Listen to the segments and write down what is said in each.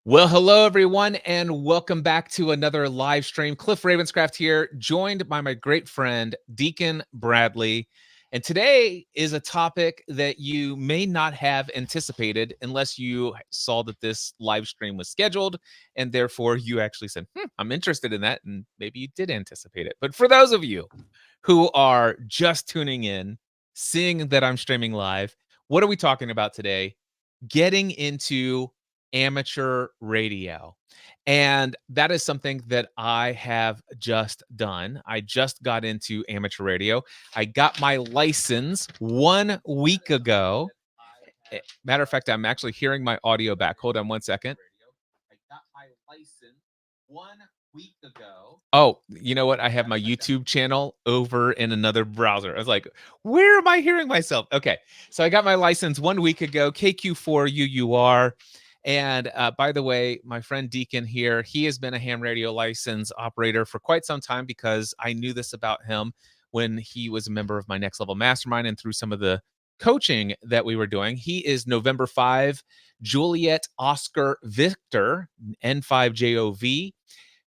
Well, hello everyone, and welcome back to another live stream. Cliff Ravenscraft here, joined by my great friend Deacon Bradley. And today is a topic that you may not have anticipated unless you saw that this live stream was scheduled, and therefore you actually said, I'm interested in that, and maybe you did anticipate it. But for those of you who are just tuning in, seeing that I'm streaming live, what are we talking about today? Getting into amateur radio. And that is something that I have just done. I just got into amateur radio. I got my license 1 week ago. Matter of fact, I'm actually hearing my audio back. Hold on 1 second. I got my license 1 week ago. Oh, you know what? I have my YouTube channel over in another browser. I was like, where am I hearing myself? Okay. So I got my license 1 week ago, KQ4UUR. And by the way, my friend Deacon here, he has been a ham radio license operator for quite some time because I knew this about him when he was a member of my Next Level Mastermind and through some of the coaching that we were doing. He is November 5, Juliet Oscar Victor, N5JOV.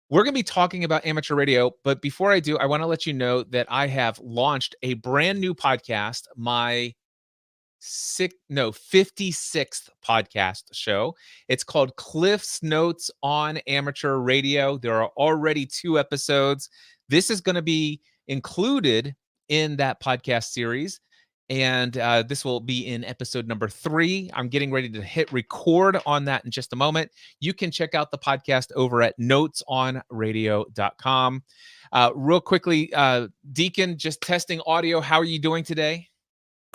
We're going to be talking about amateur radio, but before I do, I want to let you know that I have launched a brand new podcast, my 56th podcast show. It's called Cliff's Notes on Amateur Radio. There are already 2 episodes. This is going to be included in that podcast series. And this will be in episode number 3. I'm getting ready to hit record on that in just a moment. You can check out the podcast over at notesonradio.com. Real quickly, Deacon, just testing audio. How are you doing today?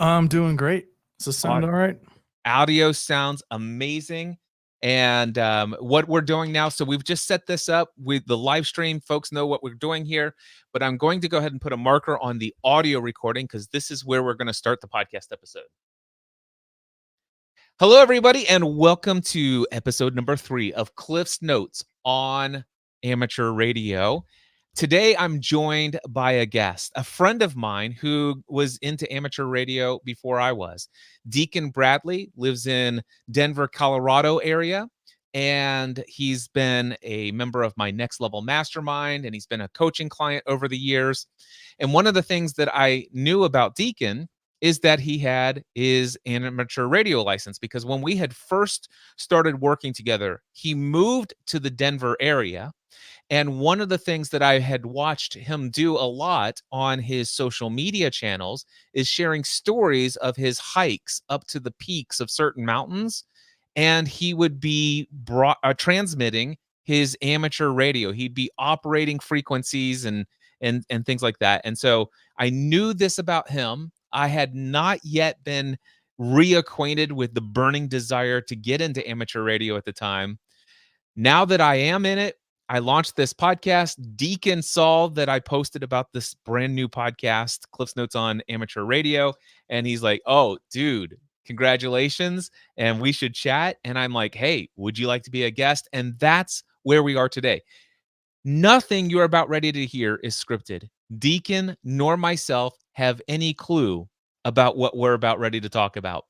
I'm doing great. Does this sound all right? Audio sounds amazing. And what we're doing now, so we've just set this up with the live stream. Folks know what we're doing here, but I'm going to go ahead and put a marker on the audio recording because this is where we're going to start the podcast episode. Hello, everybody, and welcome to episode number 3 of Cliff's Notes on Amateur Radio. Today, I'm joined by a guest, a friend of mine who was into amateur radio before I was. Deacon Bradley lives in Denver, Colorado area, and he's been a member of my Next Level Mastermind, and he's been a coaching client over the years. And one of the things that I knew about Deacon is that he had his amateur radio license, because when we had first started working together, he moved to the Denver area. And one of the things that I had watched him do a lot on his social media channels is sharing stories of his hikes up to the peaks of certain mountains. And he would be transmitting his amateur radio. He'd be operating frequencies and things like that. And so I knew this about him. I had not yet been reacquainted with the burning desire to get into amateur radio at the time. Now that I am in it, I launched this podcast. Deacon saw that I posted about this brand new podcast, Cliff's Notes on Amateur Radio. And he's like, oh, dude, congratulations. And we should chat. And I'm like, hey, would you like to be a guest? And that's where we are today. Nothing you're about ready to hear is scripted. Deacon nor myself have any clue about what we're about ready to talk about,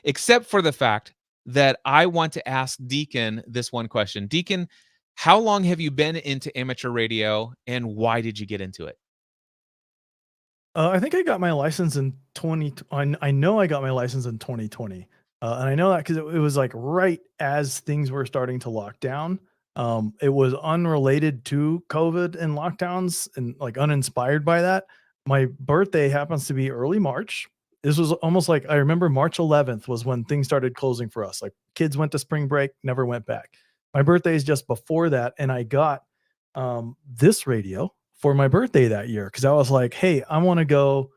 except for the fact that I want to ask Deacon this one question. Deacon, how long have you been into amateur radio, and why did you get into it? I think I got my license in 20. I know I got my license in 2020, and I know that because it was like right as things were starting to lock down. It was unrelated to COVID and lockdowns, and like uninspired by that. My birthday happens to be early March. This was almost like I remember March 11th was when things started closing for us. Like kids went to spring break, never went back. My birthday is just before that, and I got this radio for my birthday that year because I was like, "Hey, I want to go.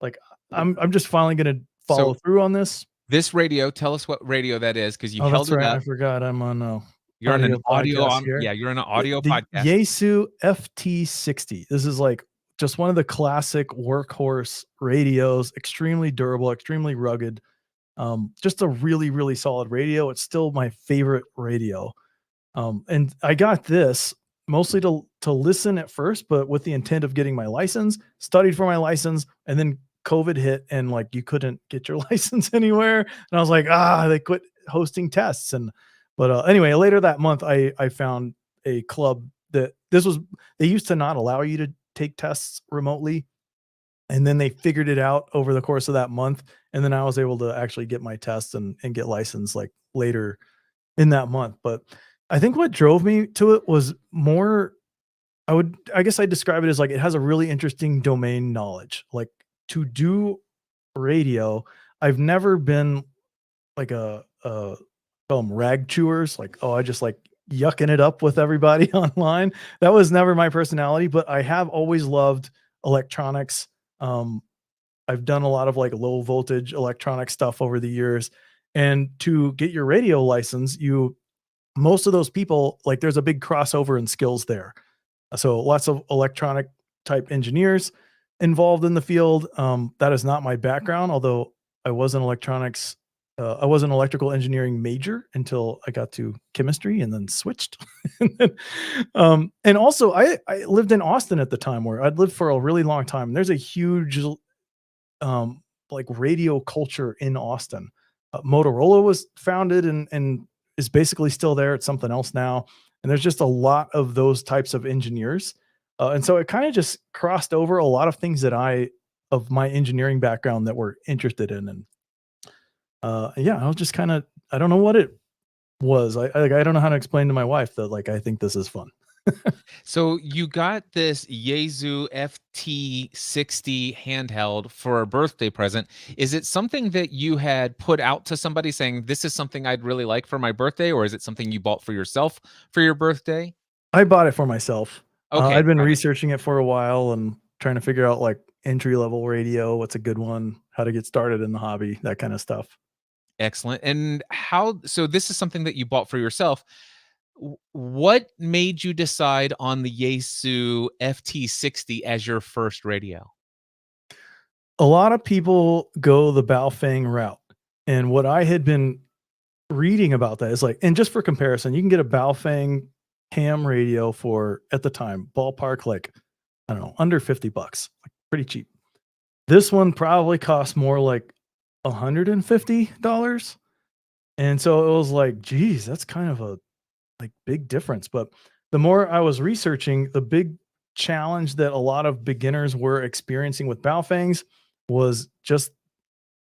Like, I'm just finally gonna follow through on this." This radio, tell us what radio that is, because you Oh, held that's it right. up. I forgot. I'm on You're on an audio podcast on, here. yeah, you're on an The audio the podcast. Yaesu FT60. This is like just one of the classic workhorse radios. Extremely durable, extremely rugged. Just a really, really solid radio. It's still my favorite radio. And I got this mostly to listen at first, but with the intent of getting my license, studied for my license, and then COVID hit and like you couldn't get your license anywhere. And I was like, they quit hosting tests. And But anyway, later that month, I found a club that this was they used to not allow you to take tests remotely, and then they figured it out over the course of that month, and then I was able to actually get my tests and get licensed like later in that month. But I think what drove me to it was more I guess I'd describe it as like it has a really interesting domain knowledge. Like to do radio, I've never been like call 'em rag chewers, like, oh, I just like yucking it up with everybody online. That was never my personality, but I have always loved electronics. Um, I've done a lot of like low voltage electronic stuff over the years. And to get your radio license, you most of those people, like there's a big crossover in skills there. So lots of electronic type engineers involved in the field. That is not my background, although I was an electronics, I was an electrical engineering major until I got to chemistry and then switched. and, then, and also, I lived in Austin at the time where I'd lived for a really long time. There's a huge like radio culture in Austin. Motorola was founded and is basically still there. It's something else now. And there's just a lot of those types of engineers. And so it kind of just crossed over a lot of things that of my engineering background that we're interested in. And yeah, I was just kind of, I don't know what it was. I don't know how to explain to my wife that like, I think this is fun. So you got this Yaesu FT60 handheld for a birthday present. Is it something that you had put out to somebody saying, this is something I'd really like for my birthday, or is it something you bought for yourself for your birthday? I bought it for myself. Okay, I'd been got it. researching it for a while and trying to figure out like entry level radio, what's a good one, how to get started in the hobby, that kind of stuff. Excellent. And so this is something that you bought for yourself. What made you decide on the Yaesu FT60 as your first radio? A lot of people go the Baofeng route. And what I had been reading about that is like, and just for comparison, you can get a Baofeng ham radio for at the time, ballpark like, I don't know, under 50 bucks, like pretty cheap. This one probably cost more like $150. And so it was like, geez, that's kind of a like big difference. But the more I was researching, the big challenge that a lot of beginners were experiencing with Baofengs was just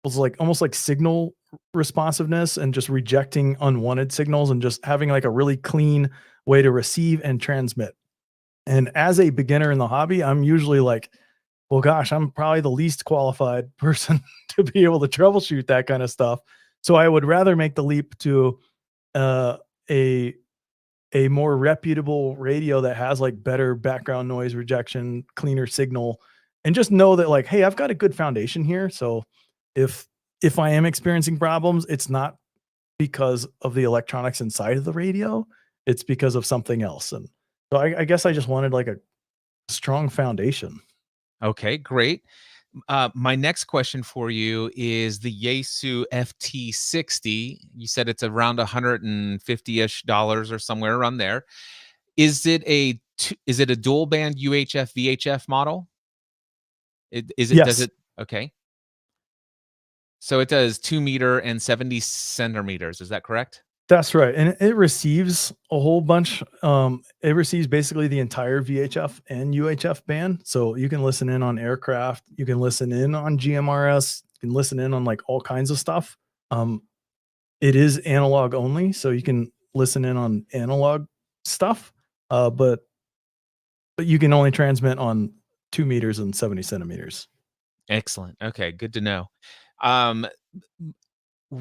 was like almost like signal responsiveness and just rejecting unwanted signals and just having like a really clean way to receive and transmit. And as a beginner in the hobby, I'm usually like, well, gosh, I'm probably the least qualified person to be able to troubleshoot that kind of stuff. So I would rather make the leap to uh, a a more reputable radio that has like better background noise rejection, cleaner signal, and just know that like, hey, I've got a good foundation here. So if if I am experiencing problems, it's not because of the electronics inside of the radio, it's because of something else. And so I guess I just wanted like a strong foundation. Okay, great. My next question for you is the Yaesu FT60. You said it's around 150-ish dollars or somewhere around there. Is it a dual band UHF VHF model? Does Yes. it okay. So it does 2 meter and 70 centimeters. Is that correct? That's right, and it receives a whole bunch, it receives basically the entire VHF and UHF band, so you can listen in on aircraft, you can listen in on GMRS, you can listen in on, like, all kinds of stuff. It is analog only, so you can listen in on analog stuff, but you can only transmit on 2 meters and 70 centimeters. Excellent. Okay, good to know. Um,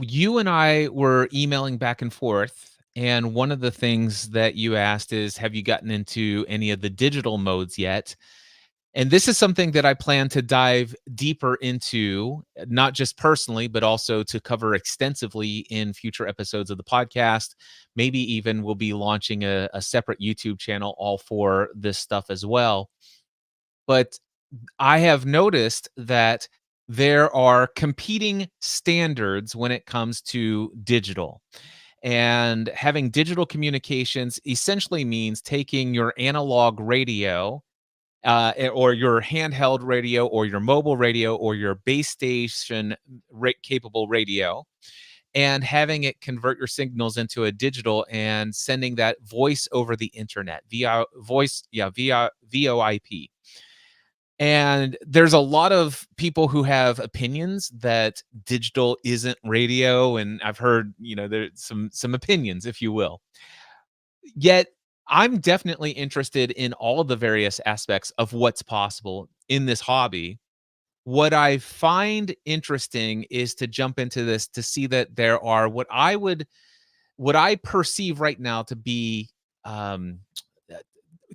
you and I were emailing back and forth, and one of the things that you asked is, have you gotten into any of the digital modes yet? And this is something that I plan to dive deeper into, not just personally, but also to cover extensively in future episodes of the podcast. Maybe even we'll be launching a separate YouTube channel all for this stuff as well. But I have noticed that there are competing standards when it comes to digital. And having digital communications essentially means taking your analog radio or your handheld radio or your mobile radio or your base station capable radio and having it convert your signals into a digital and sending that voice over the internet via voice, via VoIP. And there's a lot of people who have opinions that digital isn't radio, and I've heard, there's some opinions, if you will. Yet I'm definitely interested in all of the various aspects of what's possible in this hobby. What I find interesting is to jump into this to see that there are what I perceive right now to be um, uh,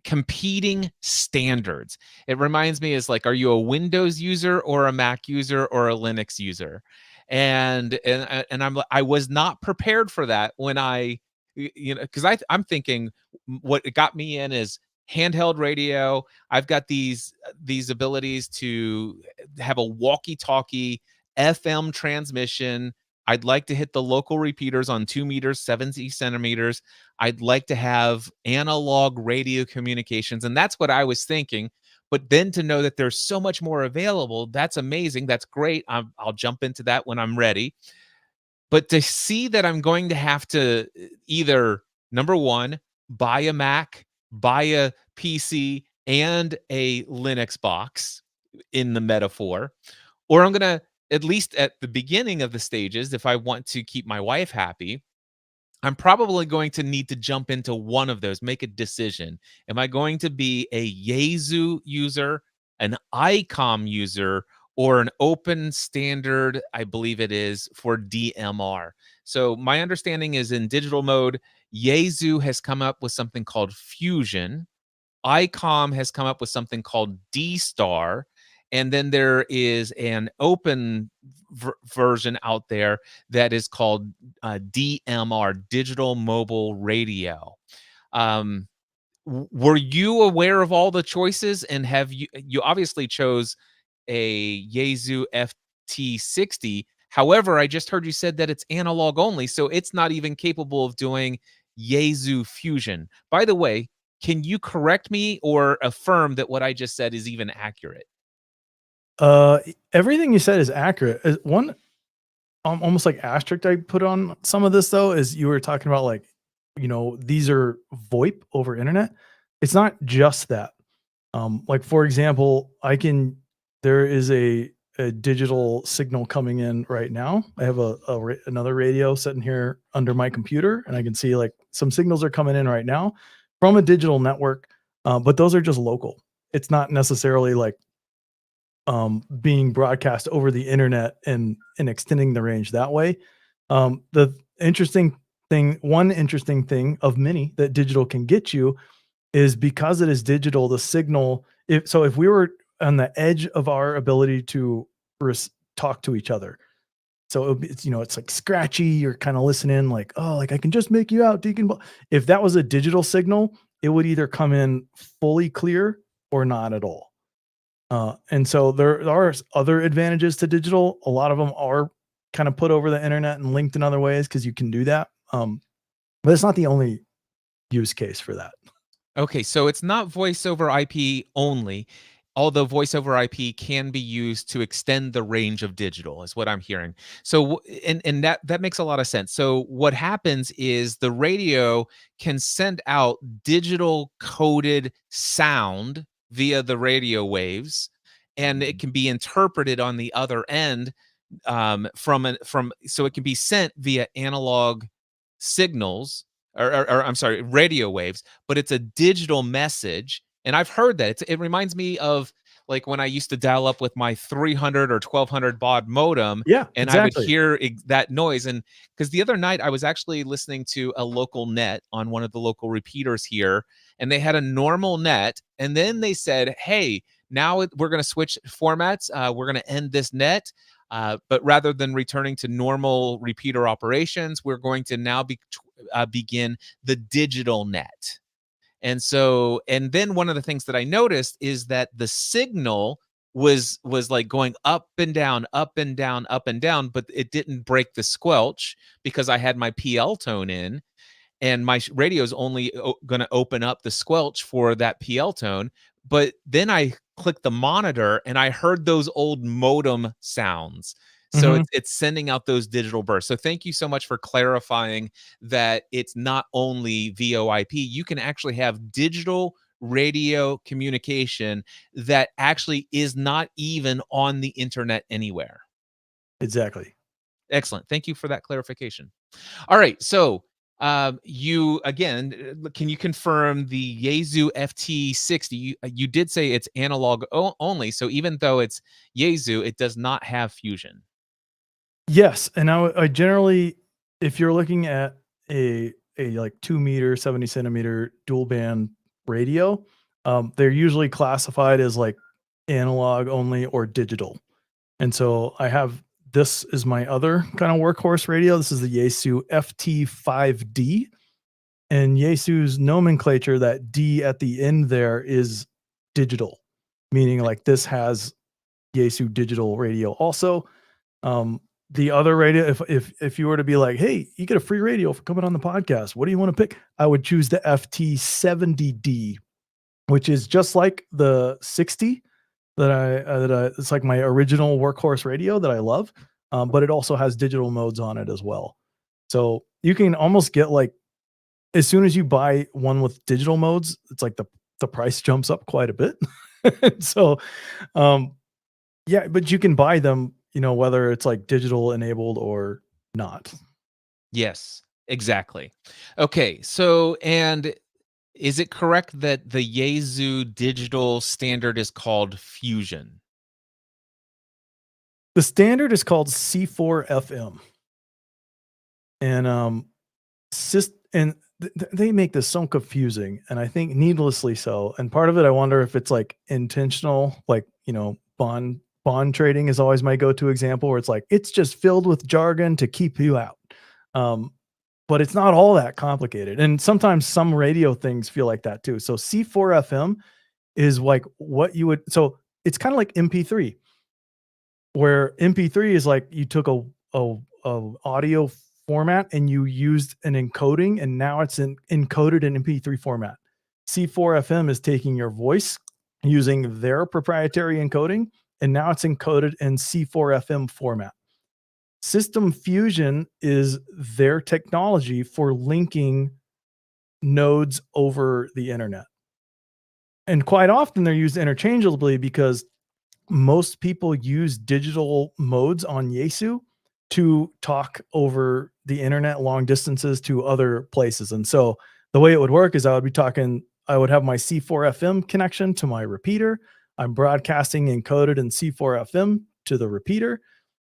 competing standards. It reminds me, is like, are you a Windows user or a Mac user or a Linux user? And I was not prepared for that when because I'm thinking what got me in is handheld radio. I've got these abilities to have a walkie-talkie FM transmission. I'd like to hit the local repeaters on 2 meters, 70 centimeters. I'd like to have analog radio communications. And that's what I was thinking. But then to know that there's so much more available, that's amazing. That's great. I'll jump into that when I'm ready. But to see that I'm going to have to either, number one, buy a Mac, buy a PC, and a Linux box in the metaphor, or I'm going to, at least at the beginning of the stages, if I want to keep my wife happy, I'm probably going to need to jump into one of those, make a decision. Am I going to be a Yaesu user, an ICOM user, or an open standard, I believe it is, for DMR? So my understanding is in digital mode, Yaesu has come up with something called Fusion. ICOM has come up with something called D-Star, and then there is an open version out there that is called DMR, Digital Mobile Radio. Um, were you aware of all the choices? And have you obviously chose a Yaesu FT60? However, I just heard you said that it's analog only, so it's not even capable of doing Yaesu Fusion. By the way, can you correct me or affirm that what I just said is even accurate? Everything you said is accurate. One almost like asterisk I put on some of this though is you were talking about like, these are VoIP over internet. It's not just that. Like for example, there is a digital signal coming in right now. I have another radio sitting here under my computer, and I can see like some signals are coming in right now from a digital network, but those are just local. It's not necessarily like being broadcast over the internet and extending the range that way. The one interesting thing of many that digital can get you is because it is digital, the signal. If we were on the edge of our ability to talk to each other, so it's like scratchy. You're kind of listening, like, oh, like I can just make you out, Deacon. If that was a digital signal, it would either come in fully clear or not at all. And so there are other advantages to digital. A lot of them are kind of put over the internet and linked in other ways because you can do that. But it's not the only use case for that. Okay, so it's not voice over IP only, although voice over IP can be used to extend the range of digital, is what I'm hearing. So, and that makes a lot of sense. So, what happens is the radio can send out digital coded sound via the radio waves, and it can be interpreted on the other end so it can be sent via analog signals or I'm sorry, radio waves, but it's a digital message. And I've heard that it reminds me of like when I used to dial up with my 300 or 1200 baud modem, Yeah, and I would exactly. hear that noise. And because the other night I was actually listening to a local net on one of the local repeaters here, and they had a normal net, and then they said, "Hey, now we're going to switch formats. We're going to end this net." But rather than returning to normal repeater operations, we're going to now begin the digital net. And then one of the things that I noticed is that the signal was like going up and down, up and down, up and down, but it didn't break the squelch because I had my PL tone in, and my radio is only going to open up the squelch for that PL tone. But then I clicked the monitor and I heard those old modem sounds. So it's sending out those digital bursts. So thank you so much for clarifying that it's not only VoIP. You can actually have digital radio communication that actually is not even on the internet anywhere. Exactly. Excellent. Thank you for that clarification. All right. So you again, can you confirm the Yaesu FT60? You did say it's analog only. So even though it's Yaesu, it does not have fusion. Yes, and I generally, if you're looking at a like 2 meter, 70 centimeter dual band radio, they're usually classified as like analog only or digital. And so I have this is my other kind of workhorse radio. This is the Yaesu FT5D, and Yaesu's nomenclature, that D at the end there is digital, meaning like this has Yaesu digital radio also. Um, the other radio, if you were to be like, "Hey, you get a free radio for coming on the podcast. What do you want to pick?" I would choose the FT70D, which is just like the 60 that I it's like my original workhorse radio that I love, but it also has digital modes on it as well. So you can almost get like as soon as you buy one with digital modes, it's like the price jumps up quite a bit. So, um, yeah, but you can buy them, whether it's like digital enabled or not. Yes, exactly. Okay. So, and is it correct that the Yaesu digital standard is called Fusion? The standard is called C4FM, and they make this so confusing, and I think needlessly so. And part of it, I wonder if it's like intentional, like bond trading is always my go-to example, where it's like it's just filled with jargon to keep you out. Um, but it's not all that complicated, and sometimes some radio things feel like that too. So C4FM is like what you would. So it's kind of like MP3, where MP3 is like you took a audio format and you used an encoding, and now it's encoded in MP3 format. C4FM is taking your voice using their proprietary encoding, and now it's encoded in C4FM format. System Fusion is their technology for linking nodes over the internet. And quite often they're used interchangeably because most people use digital modes on Yaesu to talk over the internet long distances to other places. And so the way it would work is I would have my C4FM connection to my repeater. I'm broadcasting encoded in C4FM to the repeater.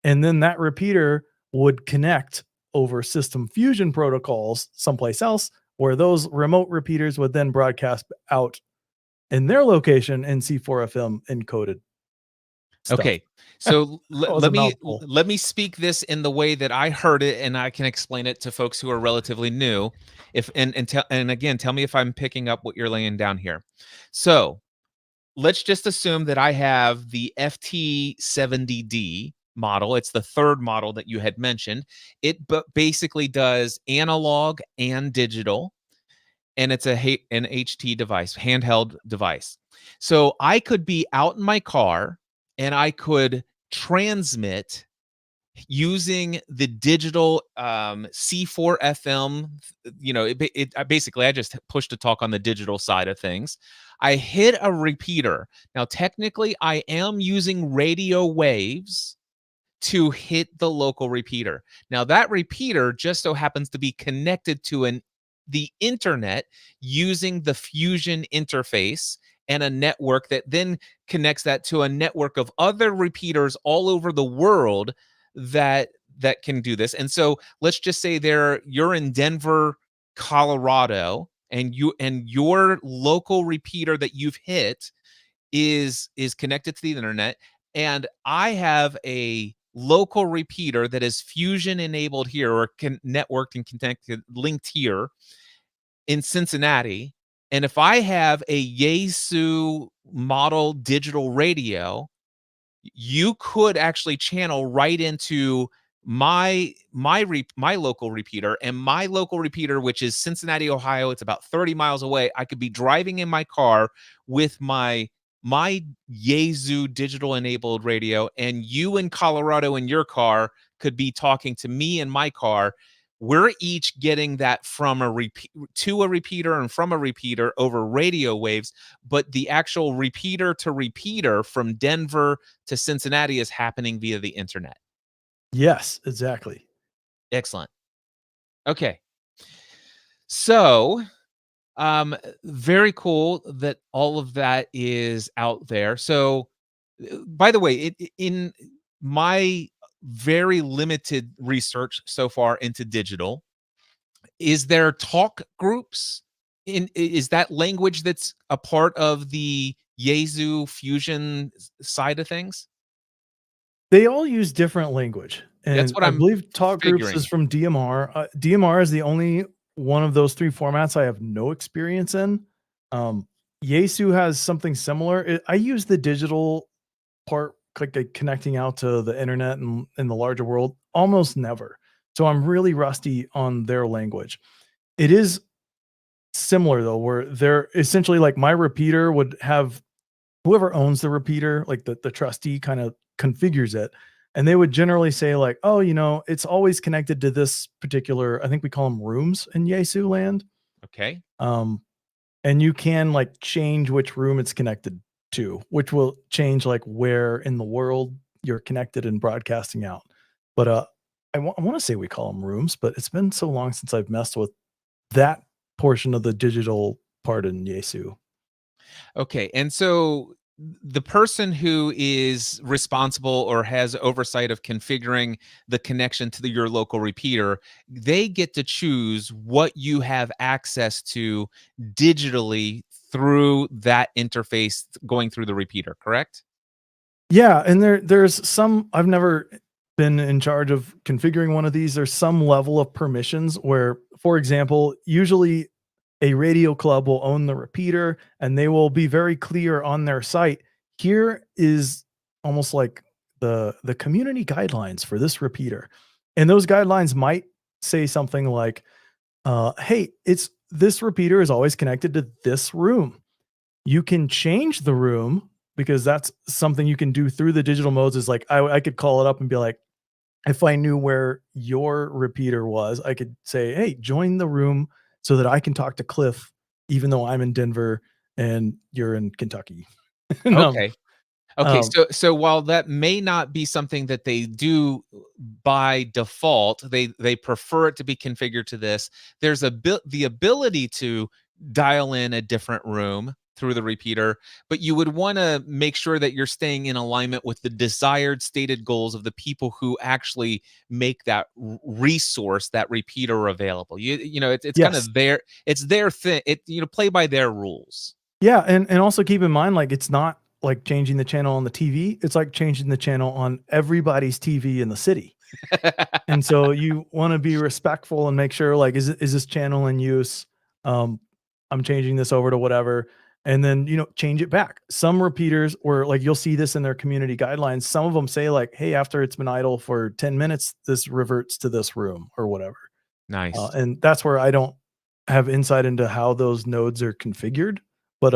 And then that repeater would connect over System Fusion protocols someplace else, where those remote repeaters would then broadcast out in their location in C4FM encoded stuff. Okay. So That was a mouthful. let me speak this in the way that I heard it, and I can explain it to folks who are relatively new. If and again, tell me if I'm picking up what you're laying down here. So let's just assume that I have the FT70D model. It's the third model that you had mentioned. It basically does analog and digital, and it's an HT device, handheld device. So I could be out in my car and I could transmit using the digital C4 FM. Basically, I just push to talk on the digital side of things. I hit a repeater. Now, technically, I am using radio waves to hit the local repeater. Now, that repeater just so happens to be connected to the internet using the Fusion interface and a network that then connects that to a network of other repeaters all over the world that can do this. And so let's just say you're in Denver, Colorado, and your local repeater that you've hit is connected to the internet, and I have a local repeater that is Fusion enabled here, or networked and connected, linked here in Cincinnati. And if I have a Yaesu model digital radio, you could actually channel right into my local repeater, and my local repeater, which is Cincinnati, Ohio. It's about 30 miles away. I could be driving in my car with my my Yaesu digital enabled radio, and you in Colorado in your car could be talking to me in my car. We're each getting that from a repeat to a repeater and from a repeater over radio waves, but the actual repeater to repeater from Denver to Cincinnati is happening via the internet. Yes, exactly. Excellent. Okay. So, very cool that all of that is out there. So, by the way, in my very limited research so far into digital, is there talk groups? Is that language that's a part of the Yaesu fusion side of things? They all use different language, That's and what I I'm believe talk groups is figuring. from DMR. DMR is the only one of those 3 formats I have no experience in. Yaesu has something similar. I use the digital part, like connecting out to the internet and in the larger world, almost never. So I'm really rusty on their language. It is similar though, where they're essentially like my repeater would have whoever owns the repeater, like the trustee kind of configures it. And they would generally say, like, oh, it's always connected to this particular, I think we call them rooms in Yesu land. Okay. Um, and you can like change which room it's connected to, which will change like where in the world you're connected and broadcasting out. But I want to say we call them rooms, but it's been so long since I've messed with that portion of the digital part in Yesu. Okay. And so the person who is responsible or has oversight of configuring the connection to your local repeater, they get to choose what you have access to digitally through that interface going through the repeater, correct? Yeah, and there's some I've never been in charge of configuring one of these. There's some level of permissions where, for example, usually a radio club will own the repeater and they will be very clear on their site. Here is almost like the community guidelines for this repeater. And those guidelines might say something like, hey, it's this repeater is always connected to this room. You can change the room because that's something you can do through the digital modes is like I could call it up and be like, if I knew where your repeater was, I could say, "Hey, join the room so that I can talk to Cliff, even though I'm in Denver and you're in Kentucky." And, Okay. Okay, um, so while that may not be something that they do by default, they prefer it to be configured to this. There's the ability to dial in a different room through the repeater, but you would want to make sure that you're staying in alignment with the desired stated goals of the people who actually make that resource, that repeater available. It's kind yes. of their thing. Play by their rules. Yeah, and also keep in mind, like, it's not like changing the channel on the TV, it's like changing the channel on everybody's TV in the city. And so you wanna be respectful and make sure, like, is this channel in use? Um, I'm changing this over to whatever, and then, change it back. Some repeaters where, like, you'll see this in their community guidelines, some of them say, like, "Hey, after it's been idle for 10 minutes, this reverts to this room," or whatever. Nice. And that's where I don't have insight into how those nodes are configured, but,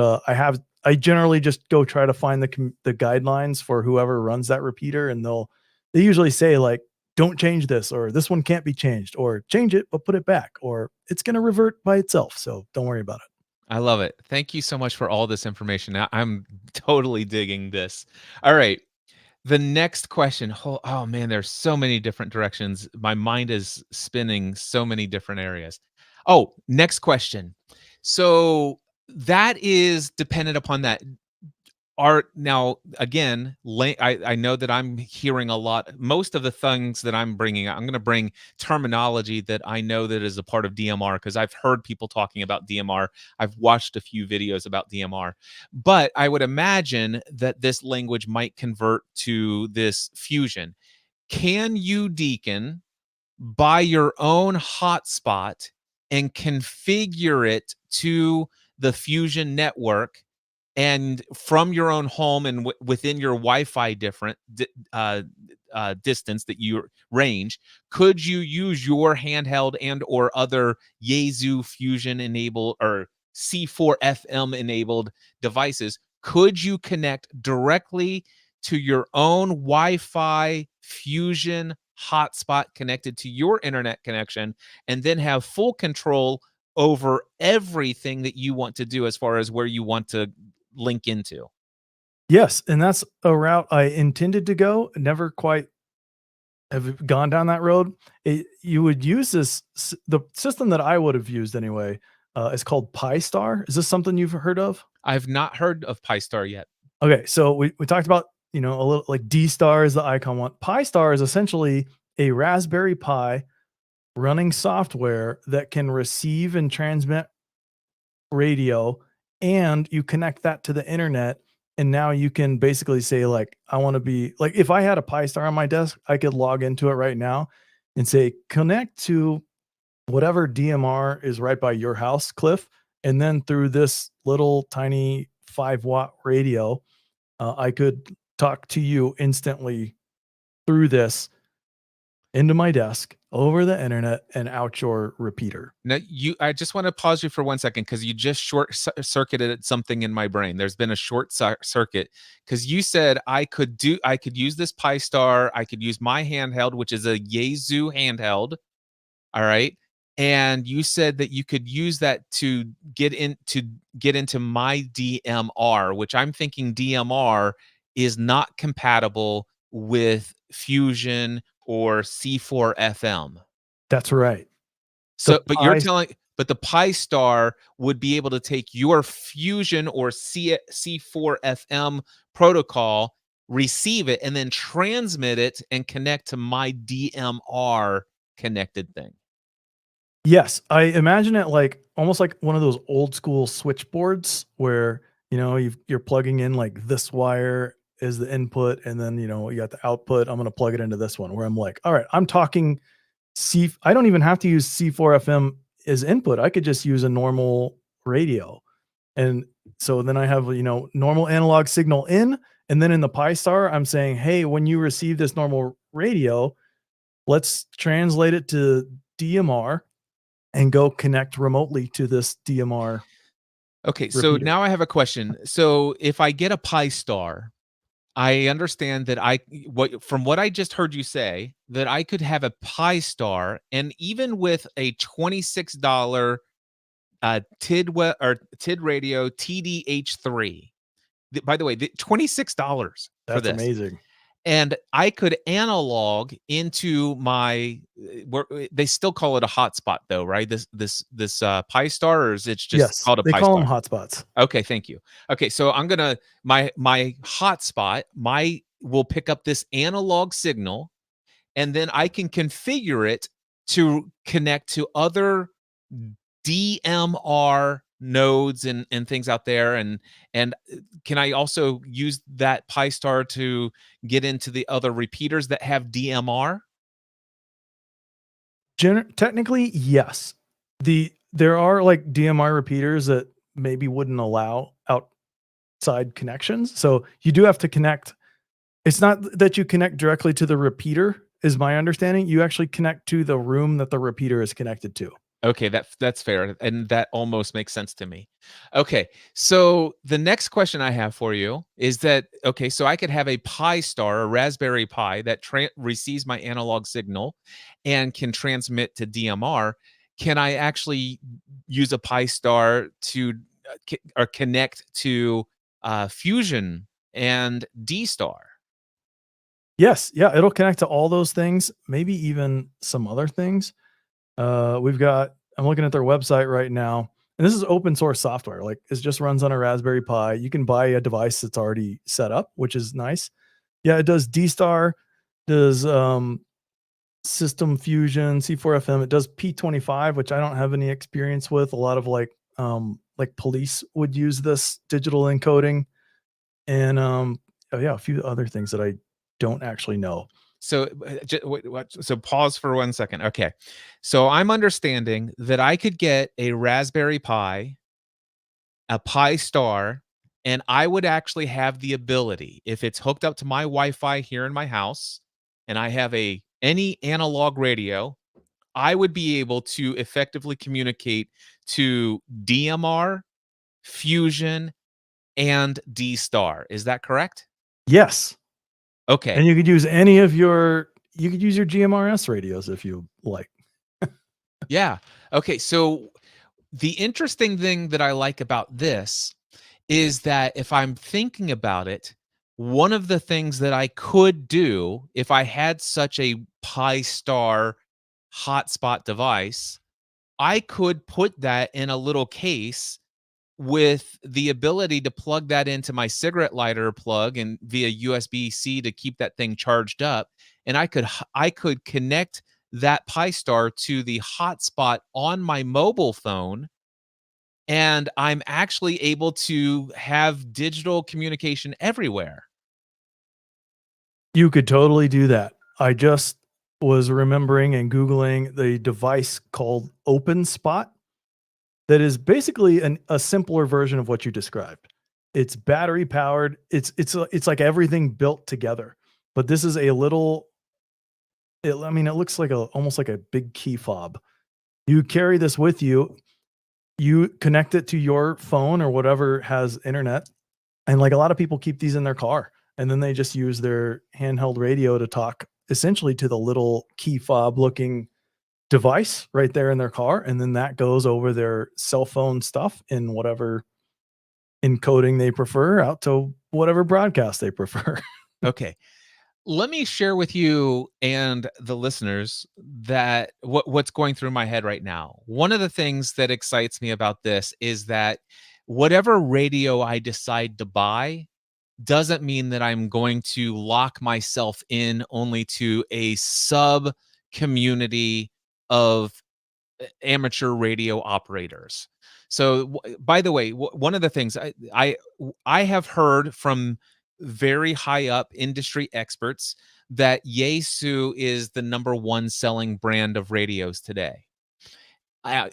I generally just go try to find the guidelines for whoever runs that repeater, and they usually say, like, "Don't change this," or "This one can't be changed," or "Change it, but put it back," or "It's gonna revert by itself, so don't worry about it." I love it. Thank you so much for all this information. I'm totally digging this. All right. The next question. Oh man, there's so many different directions. My mind is spinning so many different areas. Oh, next question. So that is dependent upon that. Are now again, I know that I'm hearing a lot. Most of the things that I'm bringing, I'm going to bring terminology that I know that is a part of DMR because I've heard people talking about DMR. I've watched a few videos about DMR, but I would imagine that this language might convert to this fusion. Can you, Deacon, buy your own hotspot and configure it to the Fusion network, and from your own home and within your Wi-Fi distance that you range, could you use your handheld and or other Yaesu Fusion enabled or C4 FM enabled devices could you connect directly to your own Wi-Fi Fusion hotspot connected to your internet connection and then have full control over everything that you want to do as far as where you want to link into? Yes, and that's a route I intended to go, never quite have gone down that road. You would use the system that I would have used anyway, is called Pi-Star. Is this something you've heard of? I've not heard of Pi-Star yet. Okay, so we talked about, a little like D-Star is the icon one. Pi-Star is essentially a Raspberry Pi running software that can receive and transmit radio, and you connect that to the internet, and now you can basically say, like, I wanna be like, if I had a Pi-Star on my desk, I could log into it right now and say, "Connect to whatever DMR is right by your house, Cliff," and then through this little tiny 5-watt radio, I could talk to you instantly through this into my desk, over the internet, and out your repeater. Now, I just want to pause you for 1 second because you just circuited something in my brain. There's been a short circuit because you said I could use this Pi Star, I could use my handheld, which is a Yaesu handheld. All right. And you said that you could use that to get into my DMR, which I'm thinking DMR is not compatible with Fusion or C4 FM. That's right. The So, Pi but the Pi Star would be able to take your Fusion or C4 FM protocol, receive it, and then transmit it and connect to my DMR connected thing. Yes, I imagine it like almost like one of those old school switchboards where, you're plugging in like this wire is the input, and then, you got the output. I'm gonna plug it into this one where I'm like, all right, I'm talking I don't even have to use C4 FM as input. I could just use a normal radio. And so then I have, normal analog signal in, and then in the Pi Star, I'm saying, hey, when you receive this normal radio, let's translate it to DMR and go connect remotely to this DMR Okay, so repeater. now I have a question. So if I get a Pi Star, I understand that from what I just heard you say, that I could have a Pi Star, and even with a $26 TID radio TDH3. By the way, $26 for That's this. amazing. And I could analog into my they still call it a hotspot though, right? This Pi Star, or is it just Yes, called a they Pi call them Star? hotspots. Okay, thank you. Okay, so I'm gonna my hotspot, will pick up this analog signal, and then I can configure it to connect to other DMR nodes and things out there, and can I also use that Pi Star to get into the other repeaters that have DMR? Technically, yes. There are like DMR repeaters that maybe wouldn't allow outside connections. So you do have to connect. It's not that you connect directly to the repeater, is my understanding. You actually connect to the room that the repeater is connected to. Okay, that's fair, and that almost makes sense to me. Okay, so the next question I have for you is that okay, so I could have a Pi Star, a Raspberry Pi that receives my analog signal and can transmit to DMR. Can I actually use a Pi Star to or connect to Fusion and D Star? Yes, yeah, it'll connect to all those things, maybe even some other things. I'm looking at their website right now, and this is open source software. Like, it just runs on a Raspberry Pi. You can buy a device that's already set up, which is nice. Yeah, it does D-Star, does System Fusion, C4FM. It does P25, which I don't have any experience with. A lot of like police would use this digital encoding, and oh yeah, a few other things that I don't actually know. So, so pause for 1 second. Okay. So I'm understanding that I could get a Raspberry Pi, a Pi Star, and I would actually have the ability, if it's hooked up to my Wi-Fi here in my house, and I have any analog radio, I would be able to effectively communicate to DMR, Fusion, and D star. Is that correct? Yes. Okay. And you could use any of your you could use your GMRS radios if you like. Yeah. Okay. So the interesting thing that I like about this is that if I'm thinking about it, one of the things that I could do if I had such a Pi Star hotspot device, I could put that in a little case with the ability to plug that into my cigarette lighter plug and via USB-C to keep that thing charged up. And I could connect that Pi Star to the hotspot on my mobile phone, and I'm actually able to have digital communication everywhere. You could totally do that. I just was remembering and Googling the device called OpenSpot that is basically a simpler version of what you described. It's battery powered. It's like everything built together. But this is a little I mean, it looks like almost like a big key fob. You carry this with you. You connect it to your phone or whatever has internet, and, like, a lot of people keep these in their car, and then they just use their handheld radio to talk essentially to the little key fob looking device right there in their car, and then that goes over their cell phone stuff in whatever encoding they prefer out to whatever broadcast they prefer. Okay. Let me share with you and the listeners that what's going through my head right now. One of the things that excites me about this is that whatever radio I decide to buy doesn't mean that I'm going to lock myself in only to a sub community of amateur radio operators. So, by the way, one of the things I have heard from very high up industry experts that Yaesu is the number one selling brand of radios today. I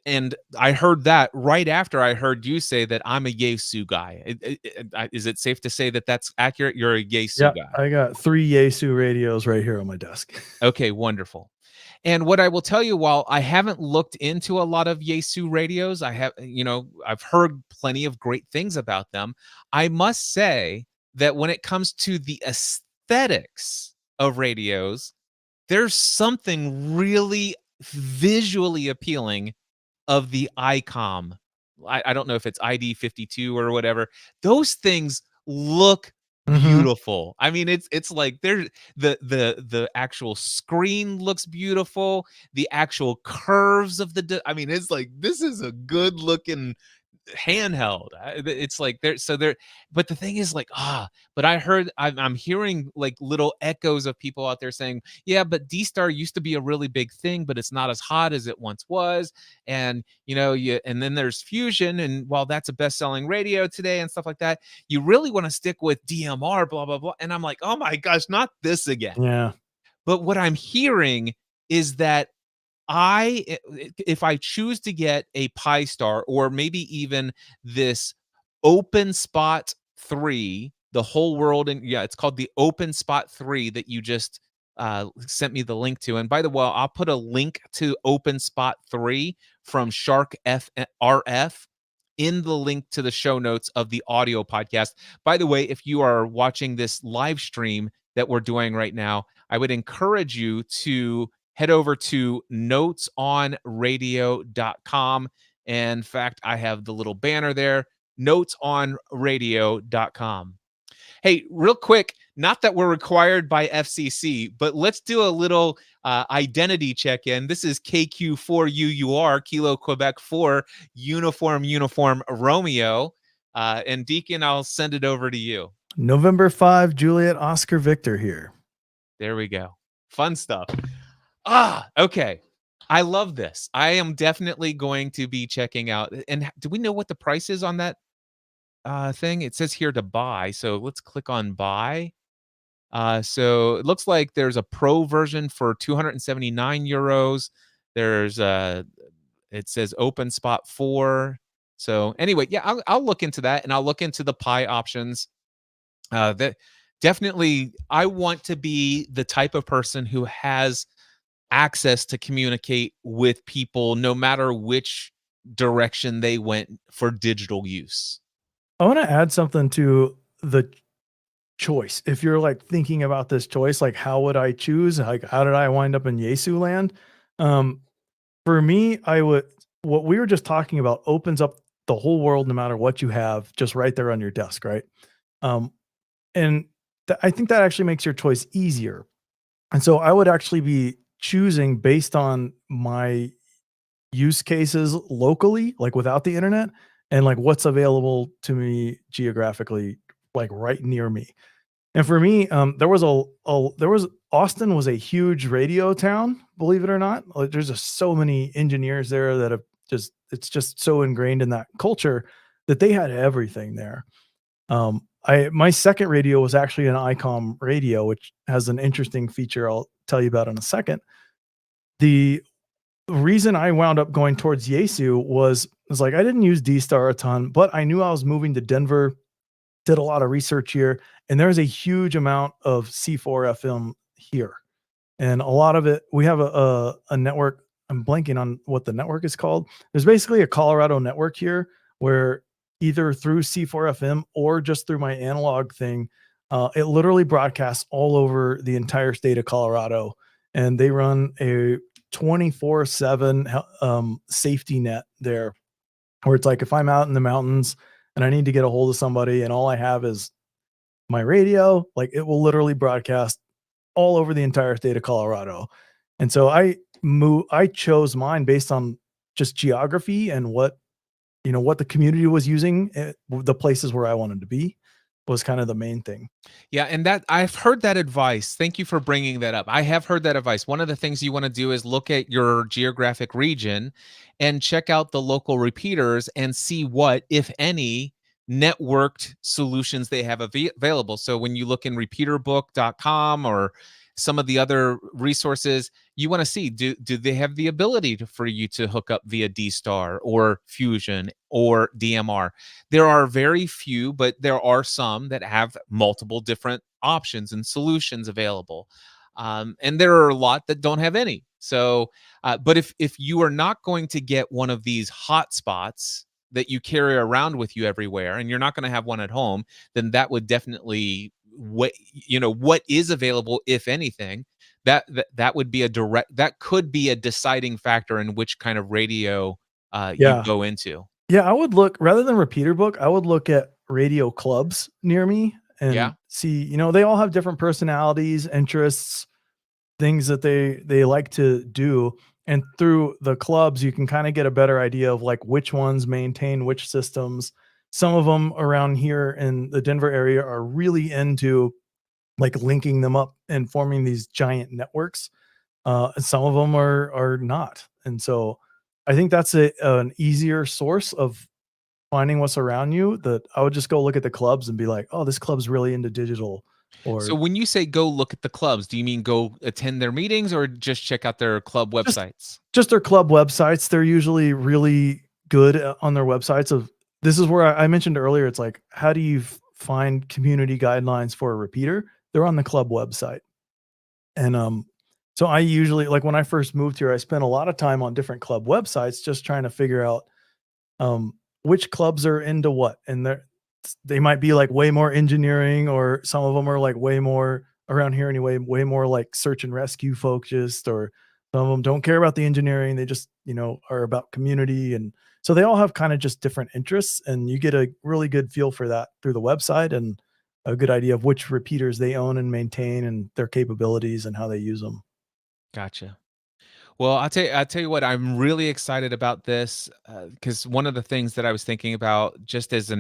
and I heard that right after I heard you say that I'm a Yaesu guy. Is it safe to say that that's accurate? You're a Yaesu Yeah, guy. I got 3 Yaesu radios right here on my desk. Okay, wonderful. And what I will tell you, while I haven't looked into a lot of Yaesu radios, I've heard plenty of great things about them. I must say that when it comes to the aesthetics of radios, there's something really visually appealing of the ICOM. I don't know if it's ID52 or whatever. Those things look Mhm. beautiful. I mean, it's like they're the actual screen looks beautiful. The actual curves of I mean, it's like this is a good looking handheld. It's like there, but the thing is like, but I'm hearing like little echoes of people out there saying, yeah, but D-Star used to be a really big thing, but it's not as hot as it once was. And and then there's Fusion, and while that's a best-selling radio today and stuff like that, you really want to stick with DMR, blah blah blah. And I'm like, oh my gosh, not this again. Yeah. But what I'm hearing is that if I choose to get a Pi Star or maybe even this Open Spot 3, the whole world, and yeah, it's called the Open Spot 3 that you just sent me the link to. And by the way, I'll put a link to Open Spot 3 from Shark RF in the link to the show notes of the audio podcast. By the way, if you are watching this live stream that we're doing right now, I would encourage you to head over to notesonradio.com. And in fact, I have the little banner there, notesonradio.com. Hey, real quick, not that we're required by FCC, but let's do a little identity check in. This is KQ4UUR, Kilo Quebec 4, Uniform Romeo. And Deacon, I'll send it over to you. November 5, Juliet Oscar Victor here. There we go. Fun stuff. Okay. I love this. I am definitely going to be checking out. And do we know what the price is on that thing? It says here to buy. So let's click on buy. So it looks like there's a pro version for 279 euros. There's it says open spot 4. So anyway, yeah, I'll look into that, and I'll look into the Pi options. That definitely, I want to be the type of person who has access to communicate with people no matter which direction they went for digital use. I want to add something to the choice. If you're like thinking about this choice, like how would I choose? Like how did I wind up in Yesu land? Um, for me, I would what we were just talking about opens up the whole world no matter what you have just right there on your desk, right? Um, and I think that actually makes your choice easier. And so I would actually be choosing based on my use cases locally, like without the internet, and like what's available to me geographically, like right near me. And for me, there was Austin was a huge radio town, believe it or not. Like, there's just so many engineers there that have just it's just so ingrained in that culture that they had everything there. I my second radio was actually an ICOM radio, which has an interesting feature I'll tell you about in a second. The reason I wound up going towards Yesu was like I didn't use D Star a ton, but I knew I was moving to Denver, did a lot of research here, and there's a huge amount of C4 FM here. And a lot of it, we have a network. I'm blanking on what the network is called. There's basically a Colorado network here where either through C4 FM or just through my analog thing, it literally broadcasts all over the entire state of Colorado. And they run a 24/7 safety net there where it's like if I'm out in the mountains and I need to get a hold of somebody and all I have is my radio, like it will literally broadcast all over the entire state of Colorado. And so I chose mine based on just geography and what the community was using, the places where I wanted to be was kind of the main thing. Yeah, and that I've heard that advice. Thank you for bringing that up. I have heard that advice. One of the things you want to do is look at your geographic region and check out the local repeaters and see what, if any, networked solutions they have available. So when you look in repeaterbook.com or some of the other resources, you want to see do they have the ability for you to hook up via D-Star or Fusion or DMR. There are very few, but there are some that have multiple different options and solutions available. And there are a lot that don't have any. So, but if you are not going to get one of these hotspots that you carry around with you everywhere, and you're not going to have one at home, then that would definitely what is available, if anything, that would be a direct that could be a deciding factor in which kind of radio you Yeah. go into. Yeah, I would look rather than repeater book, I would look at radio clubs near me and Yeah. see, they all have different personalities, interests, things that they like to do. And through the clubs, you can kind of get a better idea of like which ones maintain which systems. Some of them around here in the Denver area are really into like linking them up and forming these giant networks. And some of them are not. And so I think that's an easier source of finding what's around you that I would just go look at the clubs and be like, "Oh, this club's really into digital," So or when you say go look at the clubs, do you mean go attend their meetings or just check out their club just websites? just their club websites. They're usually really good on their websites of this is where I mentioned earlier, it's like, how do you find community guidelines for a repeater? They're on the club website. And so I usually like when I first moved here, I spent a lot of time on different club websites just trying to figure out which clubs are into what, and they might be like way more engineering, or some of them are like way more around here anyway, way more like search and rescue focused, or some of them don't care about the engineering. They just, are about community. And so they all have kind of just different interests, and you get a really good feel for that through the website and a good idea of which repeaters they own and maintain and their capabilities and how they use them. Gotcha. Well, I'll tell you what, I'm really excited about this because one of the things that I was thinking about, just as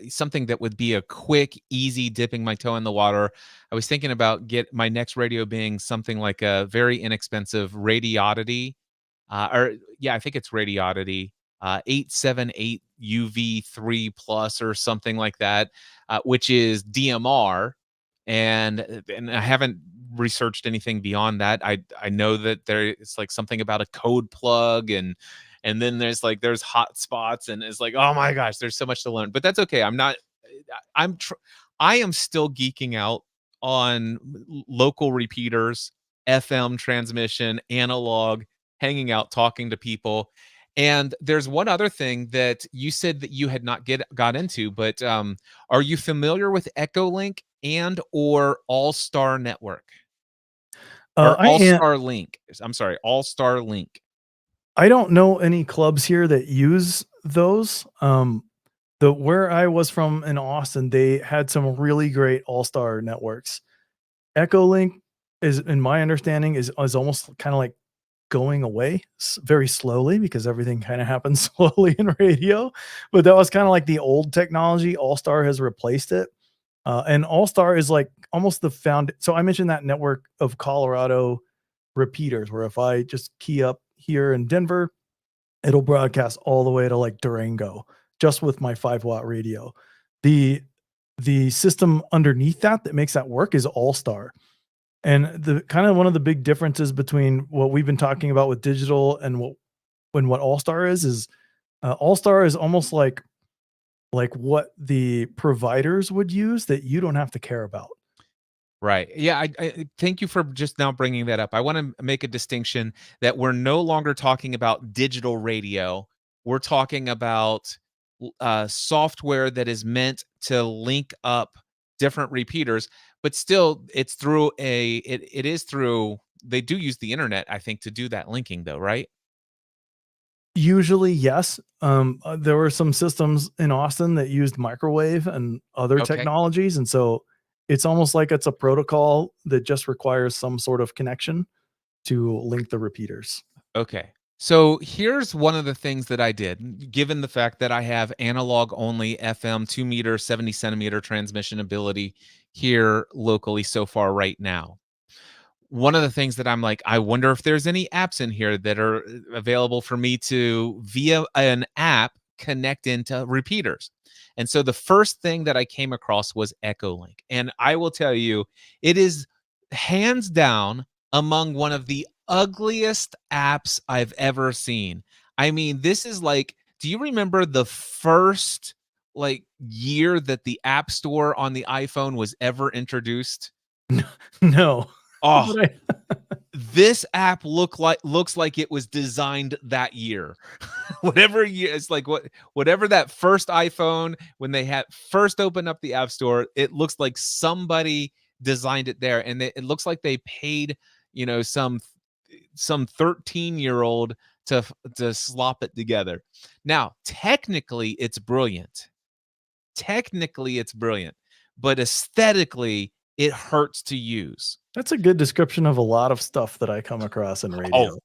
something that would be a quick, easy dipping my toe in the water, I was thinking about get my next radio being something like a very inexpensive Radioddity, or yeah, I think it's Radioddity, 878 UV3 plus or something like that, which is DMR, and I haven't researched anything beyond that. I know that there is like something about a code plug, and then there's hot spots, and it's like, oh my gosh, there's so much to learn. But that's okay. I'm not I'm tr- I am still geeking out on local repeaters, FM transmission, analog, hanging out, talking to people. And there's one other thing that you said that you had not got into, but are you familiar with Echolink and or All Star Network or I All am. Star Link? I'm sorry, All Star Link. I don't know any clubs here that use those. The where I was from in Austin, they had some really great all-star networks. Echolink is, in my understanding, is almost kinda like going away very slowly because everything kind of happens slowly in radio. But that was kind of like the old technology. All Star has replaced it. And All Star is like almost the found. So I mentioned that network of Colorado repeaters where if I just key up here in Denver, it'll broadcast all the way to like Durango just with my 5-watt radio. The the system underneath that makes that work is All Star. And the kind of one of the big differences between what we've been talking about with digital and what All Star is All Star is almost like what the providers would use that you don't have to care about. Right. Yeah. Thank you for just now bringing that up. I want to make a distinction that we're no longer talking about digital radio. We're talking about software that is meant to link up different repeaters, but still, it's through it is through. They do use the internet, I think, to do that linking, though, right? Usually, yes. There were some systems in Austin that used microwave and other Okay. technologies, and so it's almost like it's a protocol that just requires some sort of connection to link the repeaters. Okay. So here's one of the things that I did, given the fact that I have analog only FM 2 meter, 70 centimeter transmission ability here locally so far right now. One of the things that I'm like, I wonder if there's any apps in here that are available for me to, via an app, connect into repeaters. And so the first thing that I came across was Echolink. And I will tell you, it is hands down among one of the ugliest apps I've ever seen. I mean, this is like, do you remember the first like year that the App Store on the iPhone was ever introduced? No, Oh, but I this app looks like it was designed that year. Whatever year it's like whatever that first iPhone when they had first opened up the App Store, it looks like somebody designed it there, and it looks like they paid, some 13-year-old to slop it together. Now, technically, it's brilliant. Technically, it's brilliant, but aesthetically, it hurts to use. that's a good description of a lot of stuff that I come across in Oh, radio.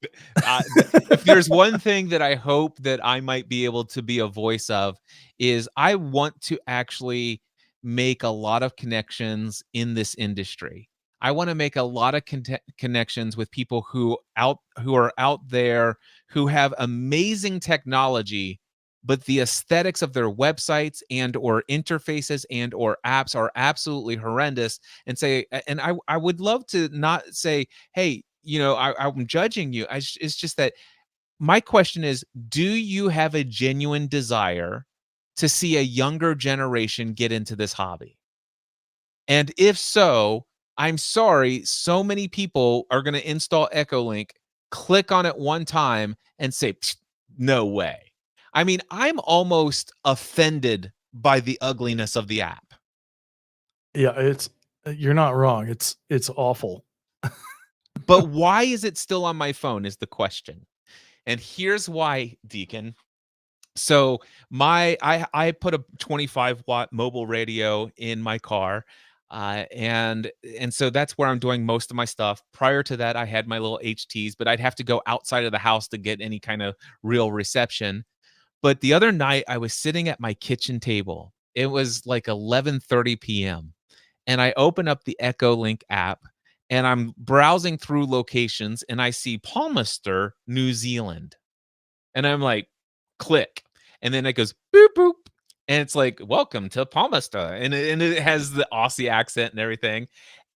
if there's one thing that I hope that I might be able to be a voice of is I want to actually make a lot of connections in this industry. I want to make a lot of connections with people who are out there who have amazing technology, but the aesthetics of their websites and or interfaces and or apps are absolutely horrendous. And I would love to not say, hey, I'm judging you. It's just that my question is, do you have a genuine desire to see a younger generation get into this hobby? And if so, I'm sorry, so many people are going to install Echolink, click on it one time, and say, "Psh, no way." I mean, I'm almost offended by the ugliness of the app. Yeah, it's you're not wrong. It's awful. But why is it still on my phone is the question. And here's why, Deacon. So I put a 25-watt mobile radio in my car, and so that's where I'm doing most of my stuff. Prior to that, I had my little HTs, but I'd have to go outside of the house to get any kind of real reception. But the other night, I was sitting at my kitchen table. It was like 11:30 p.m. and I open up the Echo Link app and I'm browsing through locations and I see Palmerston, New Zealand. And I'm like, click. And then it goes boop boop. And it's like, welcome to Palmerston. And it has the Aussie accent and everything.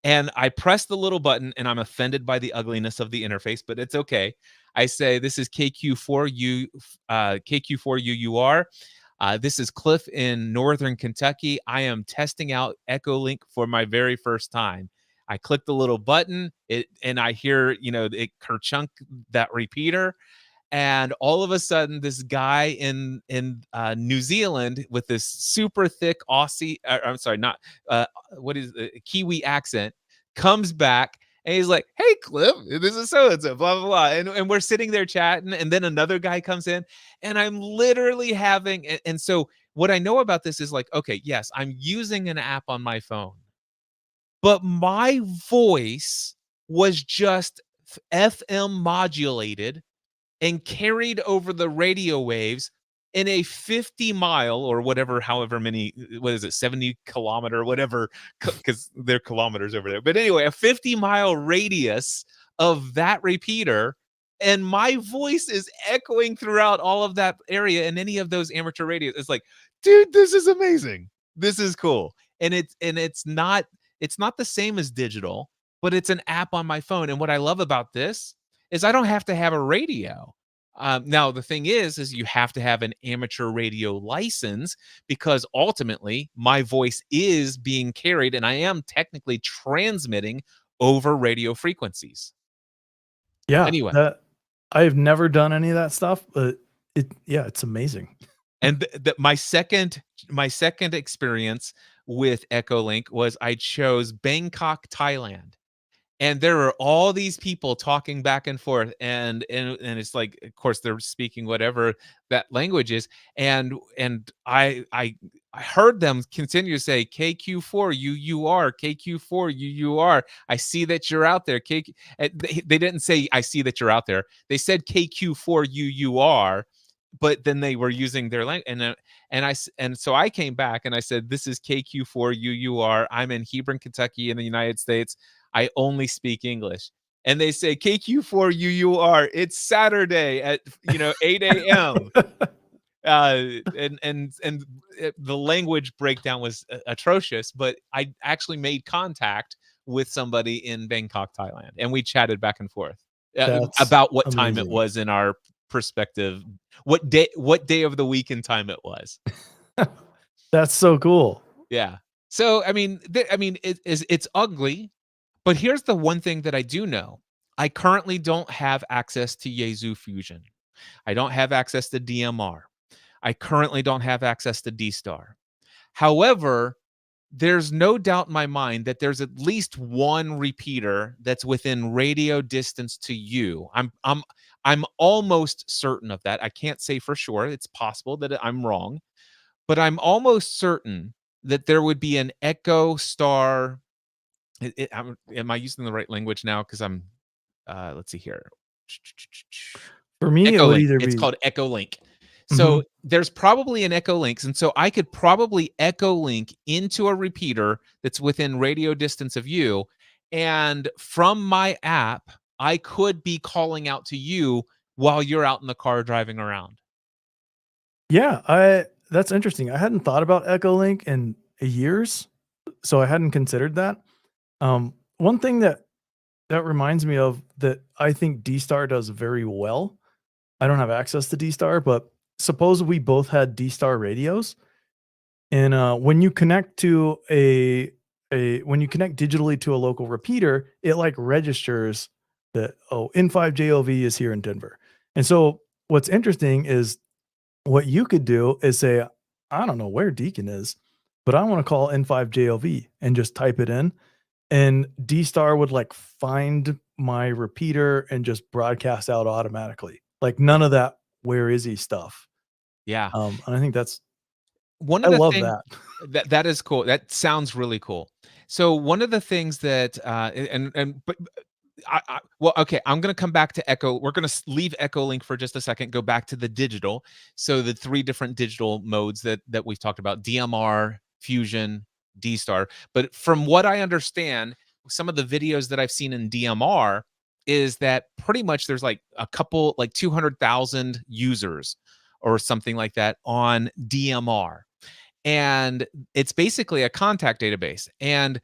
And I press the little button and I'm offended by the ugliness of the interface, but it's okay. I say, this is KQ4UUR. This is Cliff in Northern Kentucky. I am testing out Echolink for my very first time. I click the little button, and I hear, it kerchunk that repeater, and all of a sudden this guy in New Zealand with this super thick Aussie, I'm sorry, not what is Kiwi accent, comes back and he's like, "Hey, Cliff, this is so and so, blah blah blah," and we're sitting there chatting, and then another guy comes in, and I'm literally having, and so what I know about this is like, okay, yes, I'm using an app on my phone, but my voice was just FM modulated and carried over the radio waves in a 50-mile or whatever, however many, what is it, 70-kilometer, whatever, because they're kilometers over there. But anyway, a 50-mile radius of that repeater, and my voice is echoing throughout all of that area in any of those amateur radios. It's like, dude, this is amazing. This is cool. And it's not the same as digital, but it's an app on my phone. And what I love about this is I don't have to have a radio. Now the thing is you have to have an amateur radio license, because ultimately my voice is being carried and I am technically transmitting over radio frequencies. Yeah, Anyway, that I've never done any of that stuff, but yeah, it's amazing. and my second experience with Echolink was I chose Bangkok, Thailand. And there are all these people talking back and forth, and it's like, of course they're speaking whatever that language is, and I heard them continue to say KQ4UUR, KQ4UUR. I see that you're out there. They didn't say I see that you're out there. They said KQ4UUR, but then they were using their language, and so I came back and I said, this is KQ4UUR. I'm in Hebron, Kentucky, in the United States. I only speak English. And they say KQ4UUR. It's Saturday at 8 a.m. And the language breakdown was atrocious, but I actually made contact with somebody in Bangkok, Thailand, and we chatted back and forth That's about what time it amazing. was in our perspective, what day of the week and time it was. That's so cool. Yeah. So it's ugly, but here's the one thing that I do know. I currently don't have access to Yaesu Fusion. I don't have access to DMR. I currently don't have access to D-Star. However, there's no doubt in my mind that there's at least one repeater that's within radio distance to you. I'm almost certain of that. I can't say for sure. It's possible that I'm wrong, but I'm almost certain that there would be an Echo Star. Am I using the right language now? Because I'm let's see here. For me, it Echo would Link. either It's be called Echo Link. So mhm. there's probably an Echo Links, and so I could probably Echo Link into a repeater that's within radio distance of you, and from my app, I could be calling out to you while you're out in the car driving around. Yeah, I that's interesting. I hadn't thought about Echolink in years, so I hadn't considered that. One thing that reminds me of that I think D-Star does very well. I don't have access to D-Star, but suppose we both had D-Star radios, and when you connect to a when you connect digitally to a local repeater, it like registers that, oh, N5JOV is here in Denver. And so what's interesting is what you could do is say, I don't know where Deacon is, but I want to call N5JOV and just type it in. And D Star would like find my repeater and just broadcast out automatically. Like none of that where is he stuff. Yeah. And I think One I of the love things that. that is cool. That sounds really cool. So one of the things that and but well, okay, I'm gonna come back to Echo. We're gonna leave Echo Link for just a second. Go back to the digital. So the three different digital modes that we've talked about: DMR, Fusion, D Star. But from what I understand, some of the videos that I've seen in DMR is that pretty much there's like a couple, like 200,000 users or something like that on DMR, and it's basically a contact database. And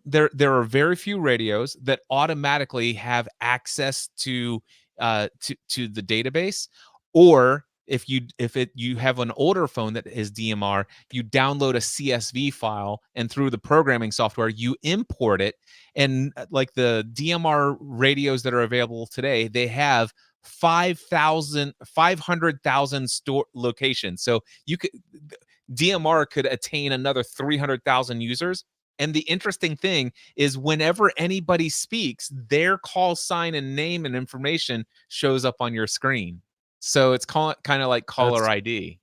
there are very few radios that automatically have access to the database, or if you have an older phone that is DMR, you download a CSV file, and through the programming software you import it. And like the DMR radios that are available today, they have 500,000 store locations. So you could DMR could attain another 300,000 users. And the interesting thing is whenever anybody speaks, their call sign and name and information shows up on your screen. So it's kind of like caller That's ID.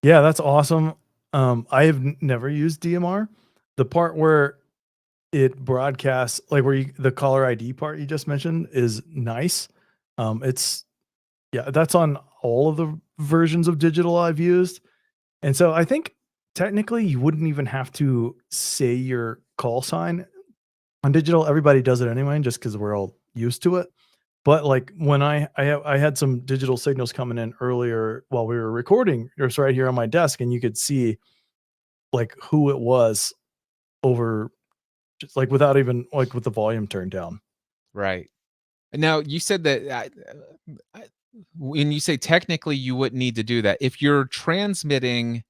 yeah, that's awesome. I have never used DMR. The part where it broadcasts, like where the caller ID part you just mentioned is nice. It's yeah, that's on all of the versions of digital I've used. And so I think technically you wouldn't even have to say your call sign on digital. Everybody does it anyway, just because we're all used to it. But like when I had some digital signals coming in earlier while we were recording, it was right here on my desk, and you could see like who it was over just like without even like with the volume turned down. Right. Now, you said that when you say technically you wouldn't need to do that, if you're transmitting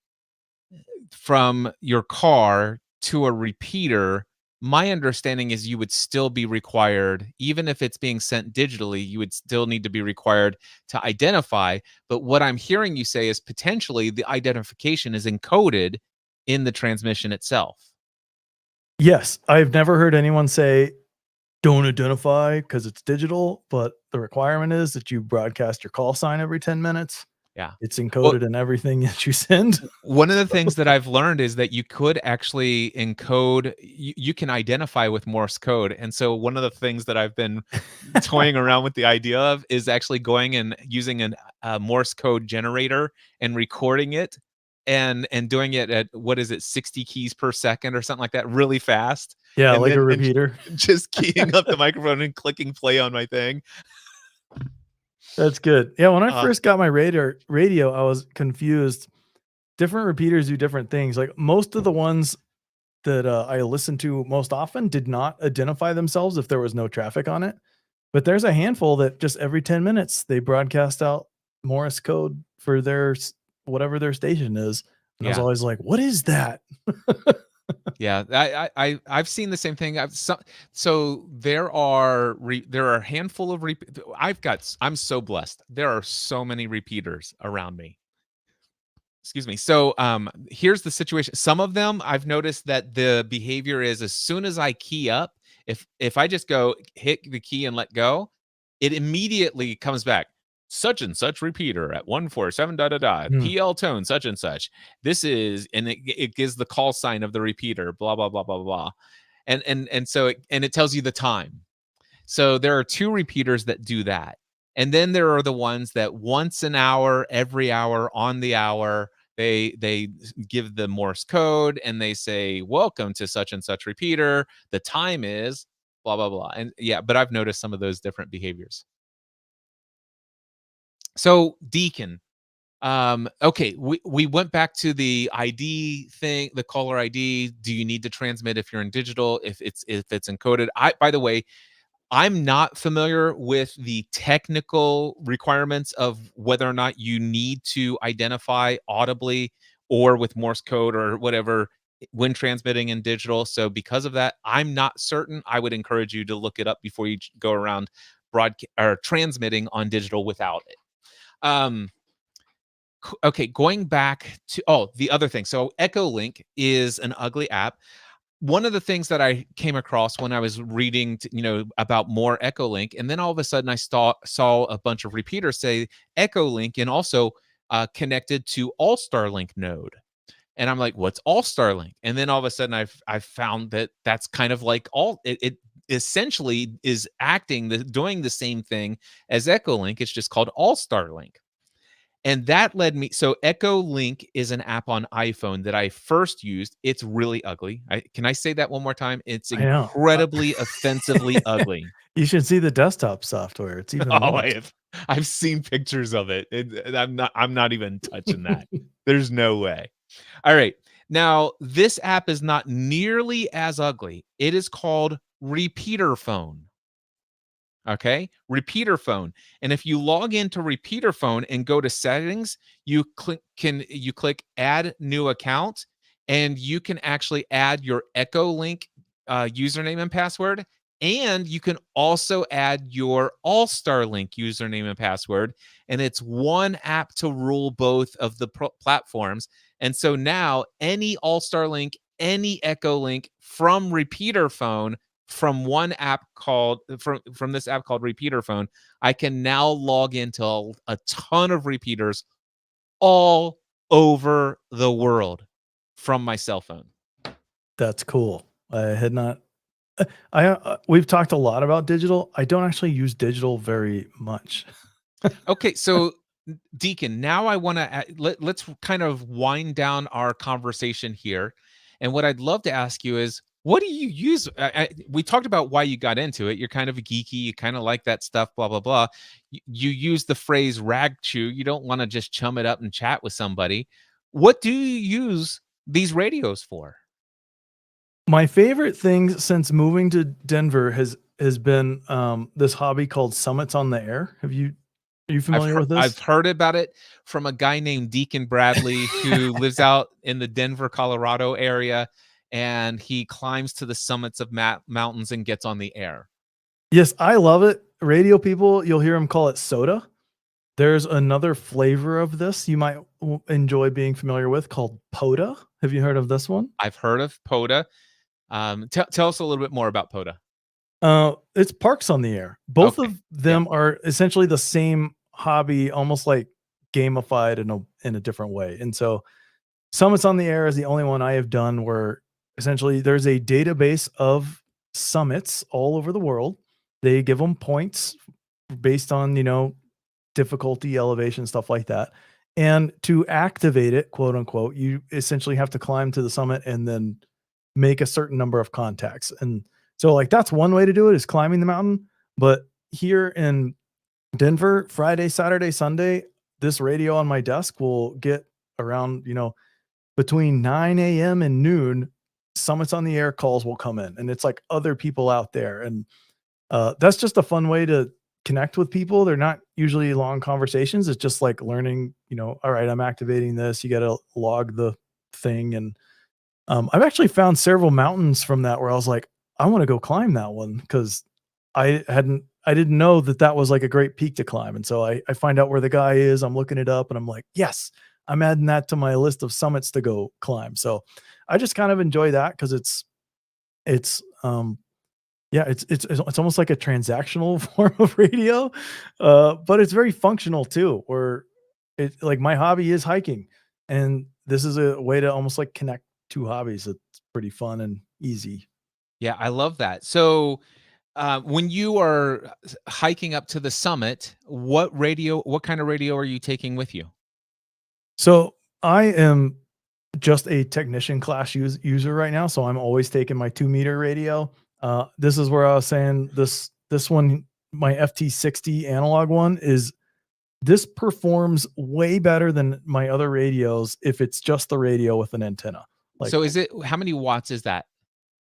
from your car to a repeater, my understanding is you would still be required, even if it's being sent digitally, you would still need to be required to identify. But what I'm hearing you say is potentially the identification is encoded in the transmission itself. Yes, I've never heard anyone say don't identify because it's digital, but the requirement is that you broadcast your call sign every 10 minutes. Yeah. It's Well, encoded in everything that you send. one of the things that I've learned is that you could actually encode, you can identify with Morse code. And so one of the things that I've been toying around with the idea of is actually going and using a Morse code generator and recording it and doing it at, what is it, 60 keys per second or something like that, really fast. Yeah, And like a then repeater. just keying up the microphone and clicking play on my thing. That's good. Yeah, when I Uh, first got my radio, I was confused. Different repeaters do different things. Like most of the ones that I listened to most often did not identify themselves if there was no traffic on it. But there's a handful that just every 10 minutes they broadcast out Morse code for whatever their station is. And I was yeah. always like, what is that? Yeah, I've seen the same thing. So there are a handful of I'm so blessed. There are so many repeaters around me. Excuse me. So here's the situation. Some of them I've noticed that the behavior is as soon as I key up, if I just go hit the key and let go, it immediately comes back. Such and such repeater at 147 da da da Hmm. PL tone such and such. This is, and it gives the call sign of the repeater, blah blah blah blah blah. And so it tells you the time. So there are two repeaters that do that. And then there are the ones that once an hour, every hour, on the hour, they give the Morse code and they say, "Welcome to such and such repeater. The time is blah blah blah." And yeah, but I've noticed some of those different behaviors. So Deacon, okay, we went back to the ID thing, the caller ID. Do you need to transmit if you're in digital? If it's encoded? By the way, I'm not familiar with the technical requirements of whether or not you need to identify audibly or with Morse code or whatever when transmitting in digital. So because of that, I'm not certain. I would encourage you to look it up before you go around broadcast or transmitting on digital without it. Um, okay, going back to the other thing. So Echolink is an ugly app. One of the things that I came across when I was reading, about more Echolink, and then all of a sudden I saw a bunch of repeaters say Echolink and also connected to All Starlink node, and I'm like, what's All Starlink? And then all of a sudden I've found that that's kind of like it essentially is doing the same thing as Echolink. It's just called All Starlink. And that led me, so Echo Link is an app on iPhone that I first used. It's really ugly. Can I say that one more time? It's I know. incredibly offensively ugly. You should see the desktop software. It's even Oh, worse. I've seen pictures of it. I'm not even touching that. There's no way. All right. Now, this app is not nearly as ugly. It is called Repeater Phone. Okay, repeater phone. And if you log into repeater phone and go to settings, you click add new account, and you can actually add your Echo Link username and password, And you can also add your All-Star Link username and password, and it's one app to rule both of the platforms. And so now any All-Star Link, any Echo Link from Repeater Phone from one app called from this app called Repeater Phone, I can now log into a ton of repeaters all over the world from my cell phone. That's cool. I had not we've talked a lot about digital. I don't actually use digital very much. Okay, so Deacon, now I want to let's kind of wind down our conversation here. And what I'd love to ask you is, what do you use? We talked about why you got into it. You're kind of a geeky. You kind of like that stuff. Blah blah blah. You use the phrase "rag chew." You don't want to just chum it up and chat with somebody. What do you use these radios for? My favorite thing since moving to Denver has been, this hobby called Summits on the Air. Are you familiar with I've this? heard about it from a guy named Deacon Bradley who lives out in the Denver, Colorado area, and he climbs to the summits of mountains and gets on the air. Yes, I love it. Radio people, you'll hear them call it soda. There's another flavor of this you might enjoy being familiar with called Poda. Have you heard of this one? I've heard of POTA. Tell us a little bit more about POTA. It's Parks on the Air. Both Okay. of Yeah. them are essentially the same hobby, almost like gamified in a different way. And so Summits on the Air is the only one I have done where essentially there's a database of summits all over the world. They give them points based on, difficulty, elevation, stuff like that. And to activate it, quote unquote, you essentially have to climb to the summit and then make a certain number of contacts. And so like that's one way to do it is climbing the mountain. But here in Denver, Friday, Saturday, Sunday, this radio on my desk will get around, between 9 a.m. and noon, Summits on the Air calls will come in. And it's like other people out there. And that's just a fun way to connect with people. They're not usually long conversations. It's just like learning, all right, I'm activating this. You got to log the thing. And I've actually found several mountains from that where I was like, I want to go climb that one because I didn't know that that was like a great peak to climb. And so I find out where the guy is. I'm looking it up and I'm like, yes, I'm adding that to my list of summits to go climb. So I just kind of enjoy that because it's yeah, it's almost like a transactional form of radio, but it's very functional too. Where it like my hobby is hiking, and this is a way to almost like connect two hobbies. It's pretty fun and easy. Yeah, I love that. So, when you are hiking up to the summit, what kind of radio are you taking with you? So I am just a technician class user right now, so I'm always taking my 2 meter radio. This is where I was saying this one, my FT60 analog one is this performs way better than my other radios if it's just the radio with an antenna, like So, how many watts is that?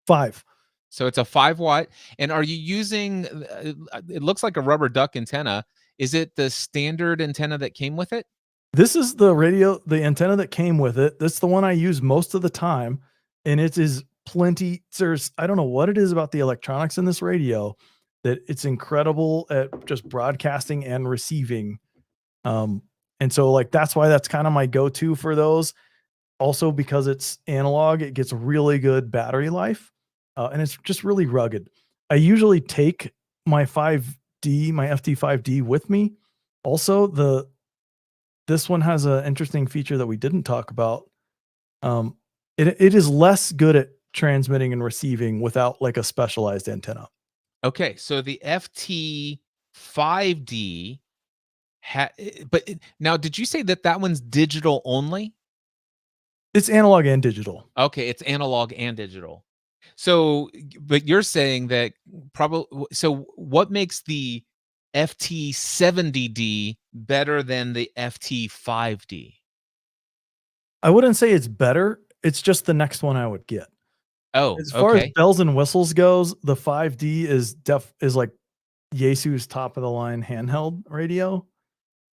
5. So it's a 5 watt. And are you using? It looks like a rubber duck antenna. Is it the standard antenna that came with it? This is the antenna that came with it. That's the one I use most of the time, and it is plenty. I don't know what it is about the electronics in this radio that it's incredible at just broadcasting and receiving. Um, and so like that's why that's kind of my go-to for those. Also because it's analog, it gets really good battery life, and it's just really rugged. I usually take my 5D, my FT5D with me. Also, this one has an interesting feature that we didn't talk about. Um, it is less good at transmitting and receiving without like a specialized antenna. Okay, so the FT5D now did you say that that one's digital only? It's analog and digital. Okay, it's analog and digital. So, but you're saying that probably so what makes the FT70D better than the FT5D? I wouldn't say it's better. It's just the next one I would get. Oh, As far as okay. bells and whistles goes, the 5D is like Yaesu's top of the line handheld radio.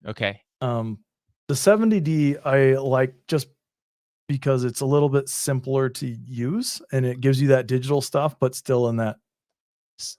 Okay. Um, the 70D I like just because it's a little bit simpler to use and it gives you that digital stuff, but still in that